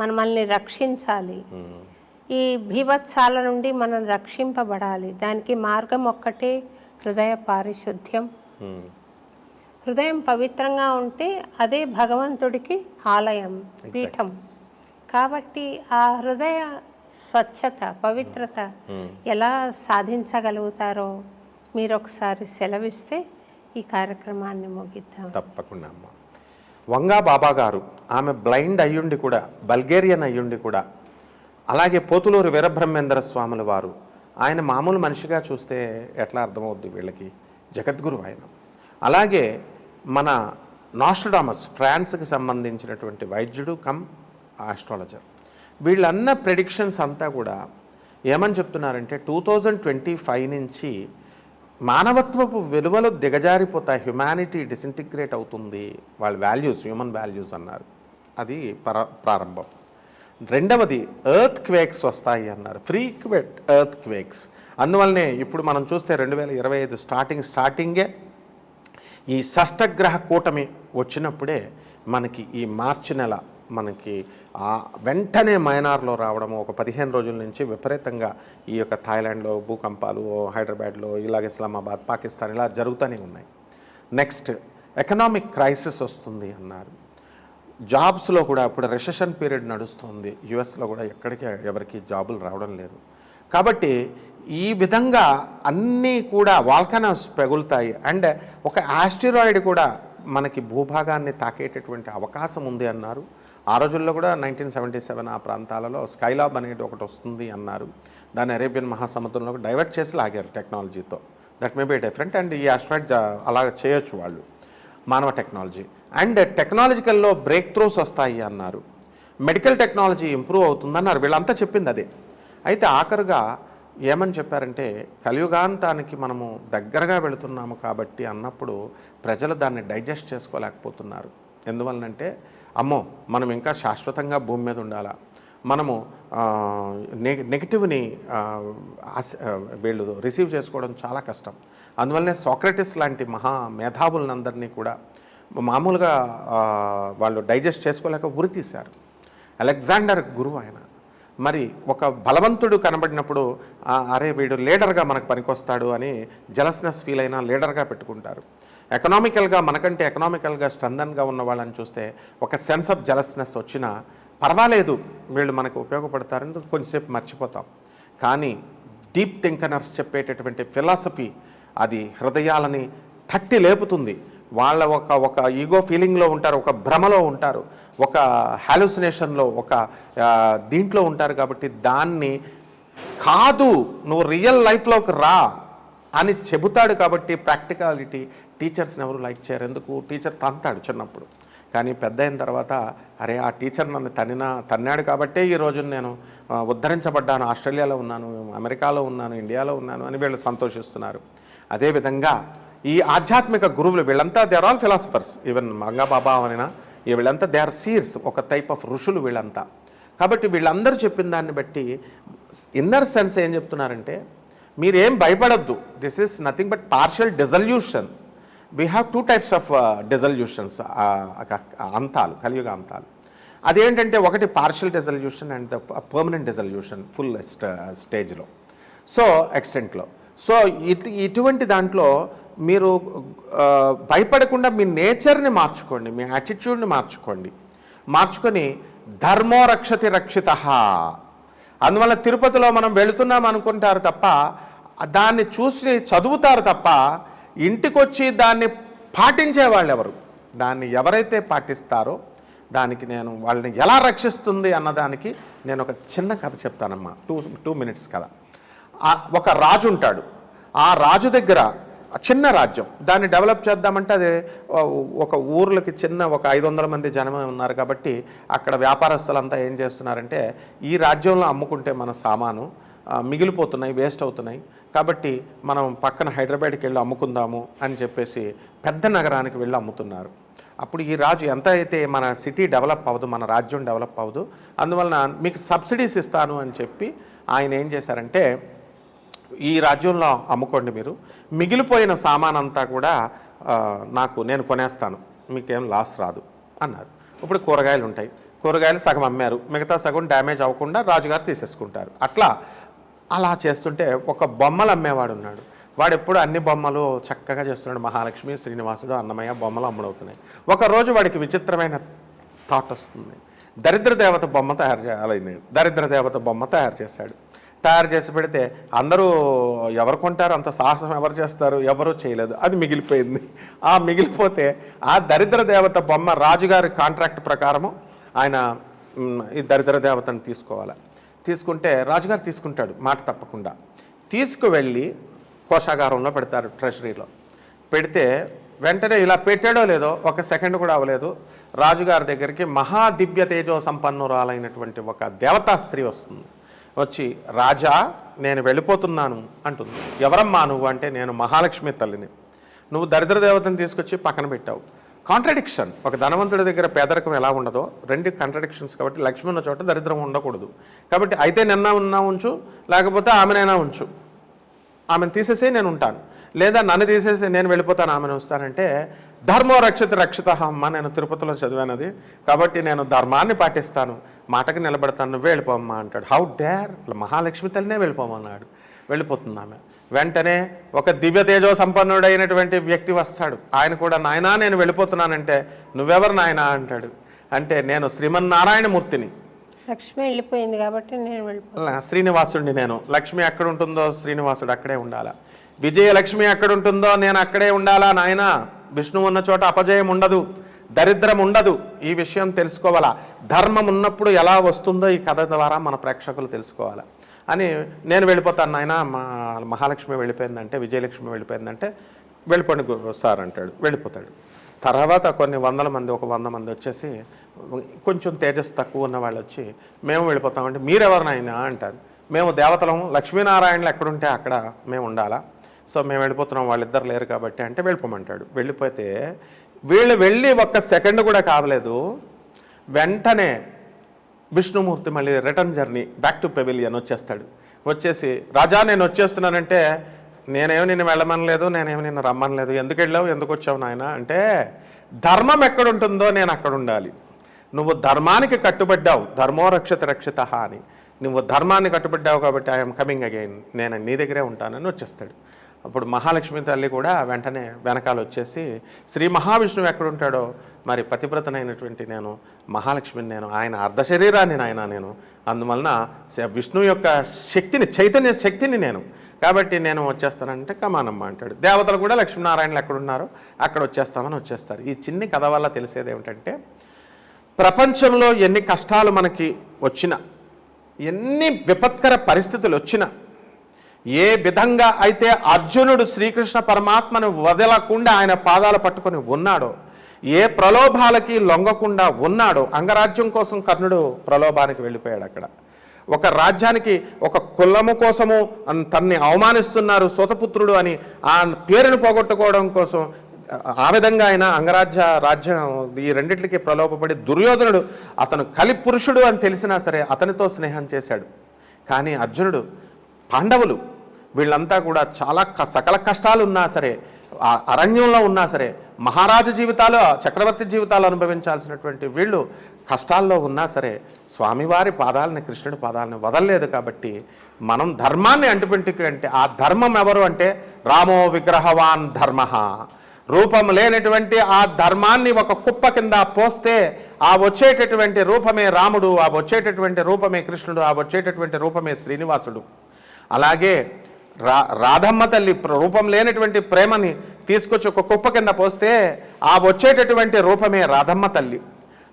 మనల్ని రక్షించాలి, ఈ భీభత్సాల నుండి మనం రక్షింపబడాలి. దానికి మార్గం ఒక్కటే, హృదయ పారిశుద్ధ్యం. హృదయం పవిత్రంగా ఉంటే అదే భగవంతుడికి ఆలయం, పీఠం. కాబట్టి ఆ హృదయ స్వచ్ఛత, పవిత్రత ఎలా సాధించగలుగుతారో మీరు ఒకసారి సెలవిస్తే ఈ కార్యక్రమాన్ని ముగిద్దాం. తప్పకుండా అమ్మ. వంగా బాబా గారు, ఆమె బ్లైండ్ అయ్యుండి కూడా, బల్గేరియన్ అయ్యుండి కూడా, అలాగే పోతులూరు వీరబ్రహ్మేంద్ర స్వాముల వారు, ఆయన మామూలు మనిషిగా చూస్తే ఎట్లా అర్థమవుద్ది వీళ్ళకి, జగద్గురు ఆయన. అలాగే మన నాస్ట్రాడామస్, ఫ్రాన్స్కి సంబంధించినటువంటి వైద్యుడు కమ్ ఆస్ట్రాలజర్, వీళ్ళన్న ప్రెడిక్షన్స్ అంతా కూడా ఏమని చెప్తున్నారంటే 2025 నుంచి మానవత్వపు విలువలు దిగజారిపోతాయి, హ్యుమానిటీ డిసింటిగ్రేట్ అవుతుంది, వాళ్ళ వాల్యూస్, హ్యూమన్ వాల్యూస్ అన్నారు. అది ప్రారంభం. రెండవది ఎర్త్ క్వేక్స్ వస్తాయి అన్నారు, ఫ్రీక్వెంట్ ఎర్త్ క్వేక్స్. అందువల్లనే ఇప్పుడు మనం చూస్తే 2025 స్టార్టింగే ఈ షష్టగ్రహ కూటమి వచ్చినప్పుడే మనకి ఈ మార్చి నెల మనకి వెంటనే మయనార్లో రావడము, ఒక 15 రోజుల నుంచి విపరీతంగా ఈ యొక్క థాయిలాండ్లో భూకంపాలు, హైదరాబాద్లో, ఇలాగ ఇస్లామాబాద్, పాకిస్తాన్ ఇలా జరుగుతూనే ఉన్నాయి. నెక్స్ట్ ఎకనామిక్ క్రైసిస్ వస్తుంది అన్నారు. జాబ్స్లో కూడా ఇప్పుడు రెసెషన్ పీరియడ్ నడుస్తుంది, యుఎస్లో కూడా ఎక్కడికి ఎవరికి జాబులు రావడం లేదు. కాబట్టి ఈ విధంగా అన్నీ కూడా వాల్కనోస్ పెగులుతాయి. అండ్ ఒక ఆస్టిరాయిడ్ కూడా మనకి భూభాగాన్ని తాకేటటువంటి అవకాశం ఉంది అన్నారు. ఆ రోజుల్లో కూడా 1977 ఆ ప్రాంతాలలో స్కైలాబ్ అనేది ఒకటి వస్తుంది అన్నారు. దాన్ని అరేబియన్ మహాసముద్రంలో డైవర్ట్ చేసి లాగారు టెక్నాలజీతో. That may be different. And ఈ ఆస్ట్రాయిడ్ అలా చేయొచ్చు వాళ్ళు, మానవ టెక్నాలజీ. అండ్ టెక్నాలజికల్లో బ్రేక్ త్రూస్ వస్తాయి అన్నారు. మెడికల్ టెక్నాలజీ ఇంప్రూవ్ అవుతుందన్నారు. వీళ్ళంతా చెప్పింది అదే. అయితే ఆఖరుగా ఏమని చెప్పారంటే, కలియుగాంతానికి మనము దగ్గరగా వెళుతున్నాము కాబట్టి అన్నప్పుడు ప్రజలు దాన్ని డైజెస్ట్ చేసుకోలేకపోతున్నారు. ఎందువలనంటే, అమ్మో మనం ఇంకా శాశ్వతంగా భూమి మీద ఉండాలా, మనము నెగిటివ్ని వీళ్ళు రిసీవ్ చేసుకోవడం చాలా కష్టం. అందువల్లనే సోక్రటిస్ లాంటి మహా మేధావులందరినీ కూడా మామూలుగా వాళ్ళు డైజెస్ట్ చేసుకోలేక ఉరి తీశారు. అలెగ్జాండర్ గురువు ఆయన. మరి ఒక బలవంతుడు కనబడినప్పుడు అరే వీడు లీడర్గా మనకు పనికొస్తాడు అని జలస్నెస్ ఫీల్ అయినా లీడర్గా పెట్టుకుంటారు. ఎకనామికల్గా మనకంటే ఎకనామికల్గా స్ట్రెంథన్గా ఉన్న వాళ్ళని చూస్తే ఒక సెన్స్ ఆఫ్ జలస్నెస్ వచ్చినా పర్వాలేదు, వీళ్ళు మనకు ఉపయోగపడతారని కొంచెంసేపు మర్చిపోతాం. కానీ డీప్ థింకనర్స్ చెప్పేటటువంటి ఫిలాసఫీ అది హృదయాలని తట్టి లేపుతుంది. వాళ్ళ ఒక ఈగో ఫీలింగ్లో ఉంటారు, ఒక భ్రమలో ఉంటారు, ఒక హాలుసినేషన్లో, ఒక దీంట్లో ఉంటారు. కాబట్టి దాన్ని కాదు, నువ్వు రియల్ లైఫ్లోకి రా అని చెబుతాడు. కాబట్టి ప్రాక్టికాలిటీ టీచర్స్ని ఎవరు లైక్ చేయరు. ఎందుకు? టీచర్ తంతాడు చిన్నప్పుడు. కానీ పెద్ద అయిన తర్వాత అరే ఆ టీచర్ నన్ను తన్నాడు కాబట్టే ఈ రోజు నేను ఉద్ధరించబడ్డాను, ఆస్ట్రేలియాలో ఉన్నాను, అమెరికాలో ఉన్నాను, ఇండియాలో ఉన్నాను అని వీళ్ళు సంతోషిస్తున్నారు. అదేవిధంగా ఈ ఆధ్యాత్మిక గురువులు వీళ్ళంతా they are all philosophers, even Mangababa అనినా వీళ్ళంతా దే ఆర్ సీర్స్, ఒక టైప్ ఆఫ్ ఋషులు వీళ్ళంతా. కాబట్టి వీళ్ళందరూ చెప్పిన దాన్ని బట్టి ఇన్నర్ సెన్స్ ఏం చెప్తున్నారంటే మీరేం భయపడద్దు, this is nothing but partial dissolution. We have 2 types of dissolutions, అంతాలు, కలియుగ అంతాలు. అదేంటంటే ఒకటి partial dissolution and the permanent dissolution full స్టేజ్లో, సో ఎక్స్టెంట్లో. సో ఇటువంటి దాంట్లో మీరు భయపడకుండా మీ నేచర్ని మార్చుకోండి, మీ యాటిట్యూడ్ని మార్చుకొని ధర్మో రక్షతి రక్షిత. అందువల్ల తిరుపతిలో మనం వెళుతున్నాం అనుకుంటారు తప్ప, దాన్ని చూసి చదువుతారు తప్ప ఇంటికొచ్చి దాన్ని పాటించే వాళ్ళు ఎవరు, దాన్ని ఎవరైతే పాటిస్తారో దానికి నేను వాళ్ళని ఎలా రక్షిస్తుంది అన్నదానికి నేను ఒక చిన్న కథ చెప్తానమ్మా. 2 minutes కథ. ఒక రాజు ఉంటాడు, ఆ రాజు దగ్గర చిన్న రాజ్యం, దాన్ని డెవలప్ చేద్దామంటే అది ఒక ఊర్లకి చిన్న ఒక 500 మంది జనమే ఉన్నారు కాబట్టి అక్కడ వ్యాపారస్తులంతా ఏం చేస్తున్నారంటే ఈ రాజ్యంలో అమ్ముకుంటే మన సామాను మిగిలిపోతున్నాయి, వేస్ట్ అవుతున్నాయి, కాబట్టి మనం పక్కన హైదరాబాద్కి వెళ్ళి అమ్ముకుందాము అని చెప్పేసి పెద్ద నగరానికి వెళ్ళి అమ్ముతున్నారు. అప్పుడు ఈ రాజు ఎంత అయితే మన సిటీ డెవలప్ అవ్వదు, మన రాజ్యం డెవలప్ అవ్వదు, అందువలన మీకు సబ్సిడీస్ ఇస్తాను అని చెప్పి ఆయన ఏం చేశారంటే ఈ రాజ్యంలో అమ్ముకోండి, మీరు మిగిలిపోయిన సామాన్ అంతా కూడా నేను కొనేస్తాను, మీకేం లాస్ రాదు అన్నారు. ఇప్పుడు కూరగాయలు ఉంటాయి, కూరగాయలు సగం అమ్మారు, మిగతా సగం డ్యామేజ్ అవ్వకుండా రాజుగారు తీసేసుకుంటారు. అలా చేస్తుంటే ఒక బొమ్మలు అమ్మేవాడు ఉన్నాడు. వాడు ఎప్పుడు అన్ని బొమ్మలు చక్కగా చేస్తున్నాడు, మహాలక్ష్మి, శ్రీనివాసుడు, అన్నమయ్య బొమ్మలు అమ్ముడవుతున్నాయి. ఒకరోజు వాడికి విచిత్రమైన థాట్ వస్తుంది, దరిద్ర దేవత బొమ్మ తయారు చేయాలని. దరిద్ర దేవత బొమ్మ తయారు చేసి పెడితే అందరూ ఎవరు కొంటారు, అంత సాహసం ఎవరు చేస్తారు, ఎవరూ చేయలేదు, అది మిగిలిపోయింది. మిగిలిపోతే ఆ దరిద్ర దేవత బొమ్మ రాజుగారి కాంట్రాక్ట్ ప్రకారము ఆయన ఈ దరిద్ర దేవతను తీసుకుంటే రాజుగారు తీసుకుంటాడు మాట తప్పకుండా. తీసుకువెళ్ళి కోశాగారంలో పెడతారు, ట్రెషరీలో పెడితే వెంటనే ఇలా పెట్టాడో లేదో 1 సెకండ్ కూడా అవ్వలేదు, రాజుగారి దగ్గరికి మహాదివ్య తేజో సంపన్నురాలైనటువంటి ఒక దేవతా స్త్రీ వస్తుంది. వచ్చి రాజా నేను వెళ్ళిపోతున్నాను అంటుంది. ఎవరమ్మా నువ్వు అంటే నేను మహాలక్ష్మి తల్లిని. నువ్వు దరిద్ర దేవతను తీసుకొచ్చి పక్కన పెట్టావు. కాంట్రడిక్షన్. ఒక ధనవంతుడి దగ్గర పేదరికం ఎలా ఉండదో 2 కాంట్రడిక్షన్స్. కాబట్టి లక్ష్మి ఉన్న చోట దరిద్రం ఉండకూడదు. కాబట్టి అయితే ఉన్నా ఉంచు, లేకపోతే ఆమెనైనా ఉంచు, ఆమెను తీసేసి నేను ఉంటాను, లేదా నన్ను తీసేసి నేను వెళ్ళిపోతాను, ఆమెను వస్తానంటే ధర్మో రక్షిత అమ్మ, నేను తిరుపతిలో చదివానది కాబట్టి నేను ధర్మాన్ని పాటిస్తాను, మాటకి నిలబడతాను, నువ్వే వెళ్ళిపోమ్మా అంటాడు. హౌ డేర్, మహాలక్ష్మి తల్లినే వెళ్ళిపోమన్నాడు. వెళ్ళిపోతుంది ఆమె. వెంటనే ఒక దివ్య తేజో సంపన్నుడైనటువంటి వ్యక్తి వస్తాడు. ఆయన కూడా నాయనా నేను వెళ్ళిపోతున్నానంటే నువ్వెవరు నాయనా అంటాడు. అంటే నేను శ్రీమన్నారాయణమూర్తిని. లక్ష్మి వెళ్ళిపోయింది కాబట్టి నేను వెళ్ళిపోతాను. శ్రీనివాసుడిని నేను. లక్ష్మి ఎక్కడ ఉంటుందో శ్రీనివాసుడు అక్కడే ఉండాలా. విజయలక్ష్మి ఎక్కడ ఉంటుందో నేను అక్కడే ఉండాలా నాయన. విష్ణువు ఉన్న చోట అపజయం ఉండదు, దరిద్రం ఉండదు. ఈ విషయం తెలుసుకోవాలా. ధర్మం ఉన్నప్పుడు ఎలా వస్తుందో ఈ కథ ద్వారా మన ప్రేక్షకులు తెలుసుకోవాలా అని నేను వెళ్ళిపోతాను నాయన. మహాలక్ష్మి వెళ్ళిపోయిందంటే, విజయలక్ష్మి వెళ్ళిపోయిందంటే వెళ్ళిపోండి సార్ అంటాడు. వెళ్ళిపోతాడు. తర్వాత కొన్ని 100 మంది, ఒక 100 మంది వచ్చేసి కొంచెం తేజస్సు తక్కువ ఉన్న వాళ్ళు వచ్చి మేము వెళ్ళిపోతామంటే మీరెవరు నాయన అంటారు. మేము దేవతలం, లక్ష్మీనారాయణలు ఎక్కడుంటే అక్కడ మేము ఉండాలా, సో మేము వెళ్ళిపోతున్నాం, వాళ్ళిద్దరు లేరు కాబట్టి అంటే వెళ్ళిపోమంటాడు. వెళ్ళిపోతే వీళ్ళు వెళ్ళి 1 సెకండ్ కూడా కావలేదు, వెంటనే విష్ణుమూర్తి మళ్ళీ return journey back to pavilion వచ్చేస్తాడు. వచ్చేసి రాజా నేను వచ్చేస్తున్నానంటే నేనేమి నిన్ను వెళ్ళమనలేదు, నేనేమి నిన్ను రమ్మనలేదు, ఎందుకు వెళ్ళావు, ఎందుకు వచ్చావు నాయన అంటే ధర్మం ఎక్కడుంటుందో నేను అక్కడ ఉండాలి. నువ్వు ధర్మానికి కట్టుబడ్డావు, ధర్మో రక్షిత అని. నువ్వు ధర్మాన్ని కట్టుబడ్డావు కాబట్టి ఐఎమ్ కమింగ్ అగైన్, నేను నీ దగ్గరే ఉంటానని వచ్చేస్తాడు. అప్పుడు మహాలక్ష్మి తల్లి కూడా వెంటనే వెనకాల వచ్చేసి శ్రీ మహావిష్ణువు ఎక్కడుంటాడో మరి పతివ్రతనైనటువంటి నేను మహాలక్ష్మిని, నేను ఆయన అర్ధ శరీరాన్ని నాయన నేను, అందువలన విష్ణువు యొక్క శక్తిని, చైతన్య శక్తిని నేను, కాబట్టి నేను వచ్చేస్తానంటే కమానమ్మ అంటాడు. దేవతలు కూడా లక్ష్మీనారాయణలు ఎక్కడున్నారో అక్కడ వచ్చేస్తామని వచ్చేస్తారు. ఈ చిన్ని కథ వల్ల తెలిసేది ఏమిటంటే ప్రపంచంలో ఎన్ని కష్టాలు మనకి వచ్చినా, ఎన్ని విపత్కర పరిస్థితులు వచ్చినా, ఏ విధంగా అయితే అర్జునుడు శ్రీకృష్ణ పరమాత్మను వదలకుండా ఆయన పాదాలు పట్టుకొని ఉన్నాడో, ఏ ప్రలోభాలకి లొంగకుండా ఉన్నాడో, అంగరాజ్యం కోసం కర్ణుడు ప్రలోభానికి వెళ్ళిపోయాడు. అక్కడ ఒక రాజ్యానికి, ఒక కులము కోసము తన్ని అవమానిస్తున్నారు సూతపుత్రుడు అని ఆ పేరును పోగొట్టుకోవడం కోసం ఆ విధంగా ఆయన రాజ్యం ఈ రెండిట్లకి ప్రలోభపడి దుర్యోధనుడు అతను కలిపురుషుడు అని తెలిసినా సరే అతనితో స్నేహం చేశాడు. కానీ అర్జునుడు, పాండవులు వీళ్ళంతా కూడా చాలా సకల కష్టాలు ఉన్నా సరే, అరణ్యంలో ఉన్నా సరే, మహారాజు జీవితాలు, చక్రవర్తి జీవితాలు అనుభవించాల్సినటువంటి వీళ్ళు కష్టాల్లో ఉన్నా సరే స్వామివారి పాదాలని, కృష్ణుడి పాదాలని వదలలేదు. కాబట్టి మనం ధర్మాన్ని అంటే ఆ ధర్మం ఎవరు అంటే రామో విగ్రహవాన్ ధర్మ. రూపం లేనటువంటి ఆ ధర్మాన్ని ఒక కుప్ప కింద పోస్తే ఆ వచ్చేటటువంటి రూపమే రాముడు, ఆ వచ్చేటటువంటి రూపమే కృష్ణుడు, ఆ వచ్చేటటువంటి రూపమే శ్రీనివాసుడు. అలాగే రాధమ్మ తల్లి రూపం లేనటువంటి ప్రేమని తీసుకొచ్చి ఒక కుప్ప కింద పోస్తే ఆ వచ్చేటటువంటి రూపమే రాధమ్మ తల్లి.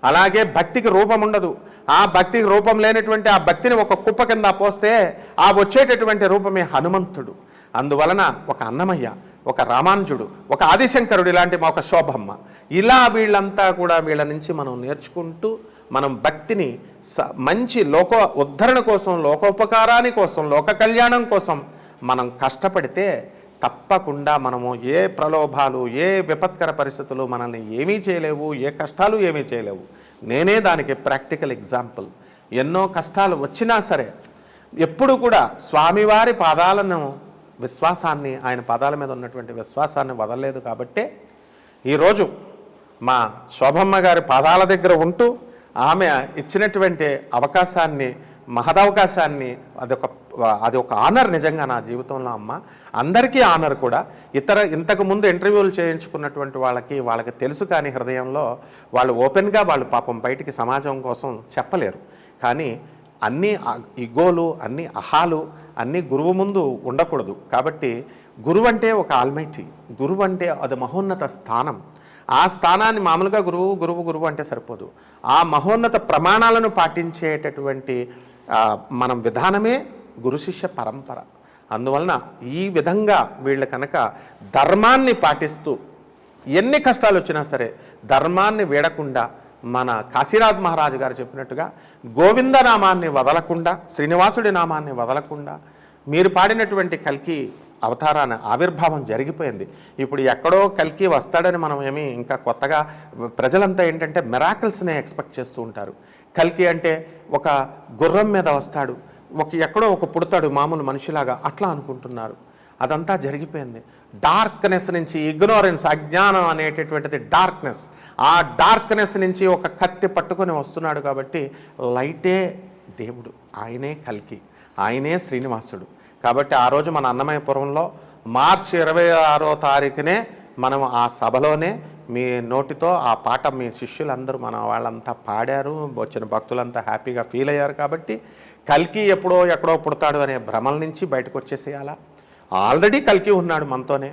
అలాగే భక్తికి రూపం ఉండదు, ఆ భక్తికి రూపం లేనటువంటి ఆ భక్తిని ఒక కుప్ప కింద పోస్తే ఆ వచ్చేటటువంటి రూపమే హనుమంతుడు. అందువలన ఒక అన్నమయ్య, ఒక రామానుజుడు, ఒక ఆదిశంకరుడు, ఇలాంటి ఒక శోభమ్మ, ఇలా వీళ్ళంతా కూడా వీళ్ళ నుంచి మనం నేర్చుకుంటూ మనం భక్తిని మంచి ఉద్ధరణ కోసం, లోకోపకారాని కోసం, లోక కళ్యాణం కోసం మనం కష్టపడితే తప్పకుండా మనము ఏ ప్రలోభాలు, ఏ విపత్కర పరిస్థితులు మనల్ని ఏమీ చేయలేవు, ఏ కష్టాలు ఏమీ చేయలేవు. నేనే దానికి ప్రాక్టికల్ ఎగ్జాంపుల్. ఎన్నో కష్టాలు వచ్చినా సరే ఎప్పుడు కూడా స్వామివారి పాదాలను విశ్వాసాన్ని, ఆయన పాదాల మీద ఉన్నటువంటి విశ్వాసాన్ని వదలలేదు. కాబట్టే ఈరోజు మా శోభమ్మ గారి పాదాల దగ్గర ఉంటూ ఆమె ఇచ్చినటువంటి అవకాశాన్ని, మహదవకాశాన్ని, అది ఒక ఆనర్ నిజంగా నా జీవితంలో అమ్మ. అందరికీ ఆనర్ కూడా. ఇంతకుముందు ఇంటర్వ్యూలు చేయించుకున్నటువంటి వాళ్ళకి తెలుసు, కానీ హృదయంలో వాళ్ళు ఓపెన్గా వాళ్ళు పాపం బయటికి సమాజం కోసం చెప్పలేరు. కానీ అన్ని ఇగోలు, అన్ని అహాలు అన్నీ గురువు ముందు ఉండకూడదు. కాబట్టి గురువు అంటే ఒక ఆల్మైటీ, గురువు అంటే అది మహోన్నత స్థానం. ఆ స్థానాన్ని మామూలుగా గురువు అంటే సరిపోదు. ఆ మహోన్నత ప్రమాణాలను పాటించేటటువంటి మనం విధానమే గురు శిష్య పరంపర. అందువలన ఈ విధంగా వీళ్ళు కనుక ధర్మాన్ని పాటిస్తూ ఎన్ని కష్టాలు వచ్చినా సరే ధర్మాన్ని వీడకుండా, మన కాశీనాథ్ మహారాజు గారు చెప్పినట్టుగా గోవింద నామాన్ని వదలకుండా, శ్రీనివాసుడి నామాన్ని వదలకుండా, మీరు పాడినటువంటి కల్కి అవతారాన్ని ఆవిర్భావం జరిగిపోయింది. ఇప్పుడు ఎక్కడో కల్కి వస్తాడని మనం ఏమీ ఇంకా కొత్తగా, ప్రజలంతా ఏంటంటే మిరాకిల్స్నే ఎక్స్పెక్ట్ చేస్తూ ఉంటారు. కల్కి అంటే ఒక గుర్రం మీద వస్తాడు, ఎక్కడో ఒక పుడతాడు మామూలు మనిషిలాగా, అట్లా అనుకుంటున్నారు. అదంతా జరిగిపోయింది. డార్క్నెస్ నుంచి, ఇగ్నోరెన్స్, అజ్ఞానం అనేటటువంటిది డార్క్నెస్. ఆ డార్క్నెస్ నుంచి ఒక కత్తి పట్టుకొని వస్తున్నాడు. కాబట్టి లైటే దేవుడు, ఆయనే కల్కి, ఆయనే శ్రీనివాసుడు. కాబట్టి ఆ రోజు మన అన్నమయ్యపురంలో మార్చి 26వ తారీఖునే మనం ఆ సభలోనే మీ నోటితో ఆ పాట మీ శిష్యులందరూ, మన వాళ్ళంతా పాడారు, వచ్చిన భక్తులంతా హ్యాపీగా ఫీల్ అయ్యారు. కాబట్టి కల్కి ఎక్కడో పుడతాడు అనే భ్రమల నుంచి బయటకు వచ్చేసేయాలా. ఆల్రెడీ కల్కి ఉన్నాడు మనతోనే,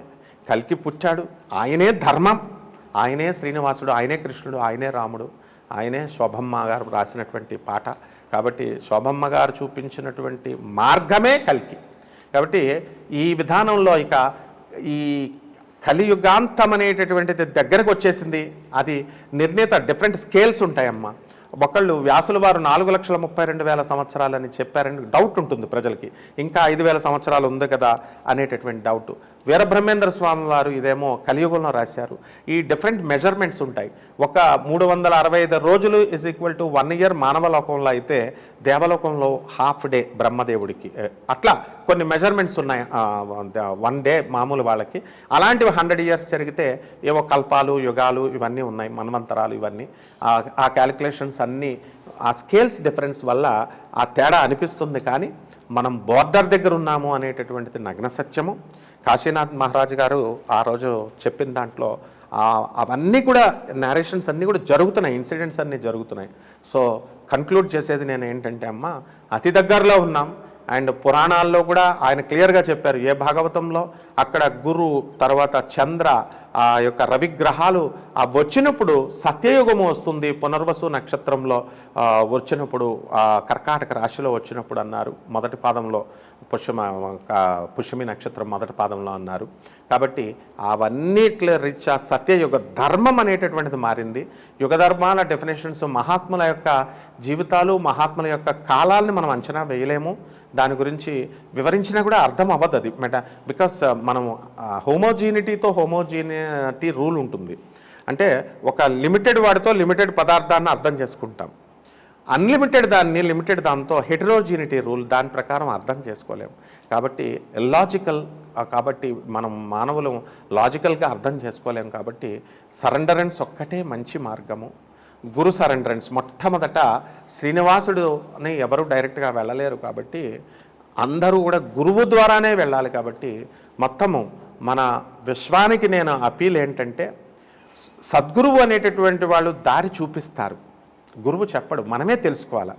కల్కి పుట్టాడు. ఆయనే ధర్మం, ఆయనే శ్రీనివాసుడు, ఆయనే కృష్ణుడు, ఆయనే రాముడు, ఆయనే శోభమ్మ గారు రాసినటువంటి పాట. కాబట్టి శోభమ్మ గారు చూపించినటువంటి మార్గమే కల్కి. కాబట్టి ఈ విధానంలో ఇక ఈ కలియుగాంతం అనేటటువంటిది దగ్గరకు వచ్చేసింది. అది నిర్ణీత డిఫరెంట్ స్కేల్స్ ఉంటాయమ్మా. ఒకళ్ళు వ్యాసుల వారు 4,32,000 సంవత్సరాలని చెప్పారని డౌట్ ఉంటుంది ప్రజలకి. ఇంకా 5,000 సంవత్సరాలు ఉంది కదా అనేటటువంటి డౌట్. వీరబ్రహ్మేంద్ర స్వామి వారు ఇదేమో కలియుగంలో రాశారు. ఈ డిఫరెంట్ మెజర్మెంట్స్ ఉంటాయి. ఒక 365 రోజులు ఈజ్ ఈక్వల్ టు 1 ఇయర్ మానవ లోకంలో అయితే, దేవలోకంలో హాఫ్ డే బ్రహ్మదేవుడికి. అట్లా కొన్ని మెజర్మెంట్స్ ఉన్నాయి 1 డే మామూలు వాళ్ళకి. అలాంటివి 100 ఇయర్స్ జరిగితే ఏవో కల్పాలు, యుగాలు ఇవన్నీ ఉన్నాయి, మన్వంతరాలు ఇవన్నీ. ఆ క్యాలిక్యులేషన్స్ అన్నీ ఆ స్కేల్స్ డిఫరెన్స్ వల్ల ఆ తేడా అనిపిస్తుంది. కానీ మనం బోర్డర్ దగ్గర ఉన్నాము అనేటటువంటిది నగ్న సత్యము. కాశీనాథ్ మహారాజు గారు ఆ రోజు చెప్పిన దాంట్లో అవన్నీ కూడా నేరేషన్స్ అన్నీ కూడా జరుగుతున్నాయి, ఇన్సిడెంట్స్ అన్నీ జరుగుతున్నాయి. సో కన్క్లూడ్ చేసేది నేను ఏంటంటే అమ్మ, అతి దగ్గరలో ఉన్నాం. అండ్ పురాణాల్లో కూడా ఆయన క్లియర్గా చెప్పారు. ఏ భాగవతంలో అక్కడ గురు, తర్వాత చంద్ర, ఆ యొక్క రవిగ్రహాలు ఆ వచ్చినప్పుడు సత్యయుగము వస్తుంది, పునర్వసు నక్షత్రంలో వచ్చినప్పుడు కర్కాటక రాశిలో వచ్చినప్పుడు అన్నారు. మొదటి పాదంలో పుష్యమి నక్షత్రం మొదటి పాదంలో అన్నారు. కాబట్టి అవన్నిట్ల రీత్యా సత్యయుగ ధర్మం అనేటటువంటిది మారింది. యుగ ధర్మాల డెఫినేషన్స్, మహాత్ముల యొక్క జీవితాలు, మహాత్ముల యొక్క కాలాలని మనం అంచనా వేయలేము. దాని గురించి వివరించినా కూడా అర్థం అవ్వదు అది. బికాస్ మనం హోమోజీనిటీతో హోమోజీనిటీ రూల్ ఉంటుంది. అంటే ఒక లిమిటెడ్ వాడితో లిమిటెడ్ పదార్థాన్ని అర్థం చేసుకుంటాం. అన్లిమిటెడ్ దాన్ని లిమిటెడ్ దాంతో హెటరోజీనిటీ రూల్, దాని ప్రకారం అర్థం చేసుకోలేము. కాబట్టి ఇల్లాజికల్, కాబట్టి మనం మానవులు లాజికల్గా అర్థం చేసుకోలేము. కాబట్టి సరెండరెన్స్ ఒక్కటే మంచి మార్గము. గురు సరెండరెన్స్ మొట్టమొదట శ్రీనివాసుడుని ఎవరు డైరెక్ట్గా వెళ్ళలేరు. కాబట్టి అందరూ కూడా గురువు ద్వారానే వెళ్ళాలి. కాబట్టి మొత్తము మన విశ్వానికి నేను అపీల్ ఏంటంటే, సద్గురువు అనేటటువంటి వాళ్ళు దారి చూపిస్తారు, గురువు చెప్పడు, మనమే తెలుసుకోవాలి.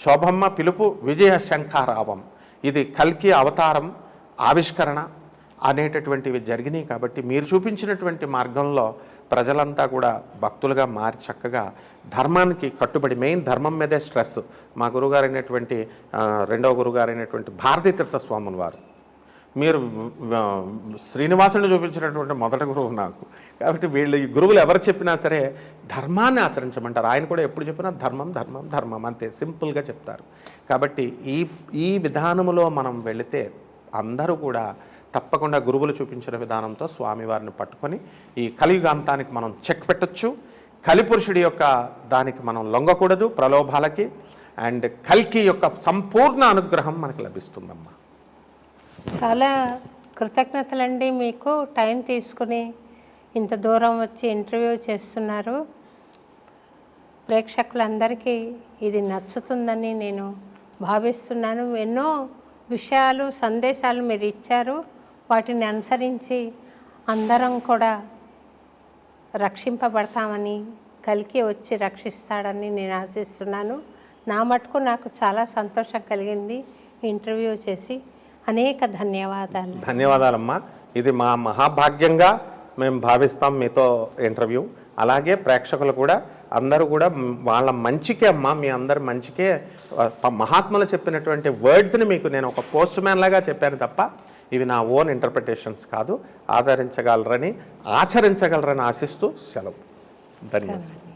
శోభమ్మ పిలుపు విజయ శంఖారావం, ఇది కల్కి అవతారం ఆవిష్కరణ అనేటటువంటివి జరిగినాయి. కాబట్టి మీరు చూపించినటువంటి మార్గంలో ప్రజలంతా కూడా భక్తులుగా మారి చక్కగా ధర్మానికి కట్టుబడి, మెయిన్ ధర్మం మీదే స్ట్రెస్. మా గురుగారైనటువంటి రెండవ గురుగారైనటువంటి భారతీతీర్థ స్వాముల వారు, మీరు శ్రీనివాసుని చూపించినటువంటి మొదటి గురువు నాకు. కాబట్టి వీళ్ళు ఈ గురువులు ఎవరు చెప్పినా సరే ధర్మాన్ని ఆచరించమంటారు. ఆయన కూడా ఎప్పుడు చెప్పినా ధర్మం ధర్మం ధర్మం అంతే సింపుల్గా చెప్తారు. కాబట్టి ఈ విధానములో మనం వెళితే అందరూ కూడా తప్పకుండా గురువులు చూపించిన విధానంతో స్వామివారిని పట్టుకొని ఈ కలియుగాంతానికి మనం చెక్ పెట్టచ్చు. కలిపురుషుడి యొక్క దానికి మనం లొంగకూడదు ప్రలోభాలకి. అండ్ కల్కి యొక్క సంపూర్ణ అనుగ్రహం మనకు లభిస్తుందమ్మా. చాలా కృతజ్ఞతలండి మీకు. టైం తీసుకుని ఇంత దూరం వచ్చి ఇంటర్వ్యూ చేస్తున్నారు. ప్రేక్షకులందరికీ ఇది నచ్చుతుందని నేను భావిస్తున్నాను. ఎన్నో విషయాలు, సందేశాలు మీరు ఇచ్చారు. వాటిని అనుసరించి అందరం కూడా రక్షింపబడతామని, కలికి వచ్చి రక్షిస్తాడని నేను ఆశిస్తున్నాను. నా మటుకు నాకు చాలా సంతోషం కలిగింది ఇంటర్వ్యూ చేసి. అనేక ధన్యవాదాలు. ధన్యవాదాలమ్మా. ఇది మా మహాభాగ్యంగా మేము భావిస్తాం మీతో ఇంటర్వ్యూ. అలాగే ప్రేక్షకులు కూడా అందరూ కూడా వాళ్ళ మంచికే అమ్మా, మీ అందరి మంచికే మహాత్ములు చెప్పినటువంటి వర్డ్స్ని మీకు నేను ఒక పోస్ట్ మ్యాన్ లాగా చెప్పాను తప్ప ఇవి నా ఓన్ ఇంటర్ప్రిటేషన్స్ కాదు. ఆచరించగలరని ఆశిస్తూ సెలవు. ధన్యవాదాలు.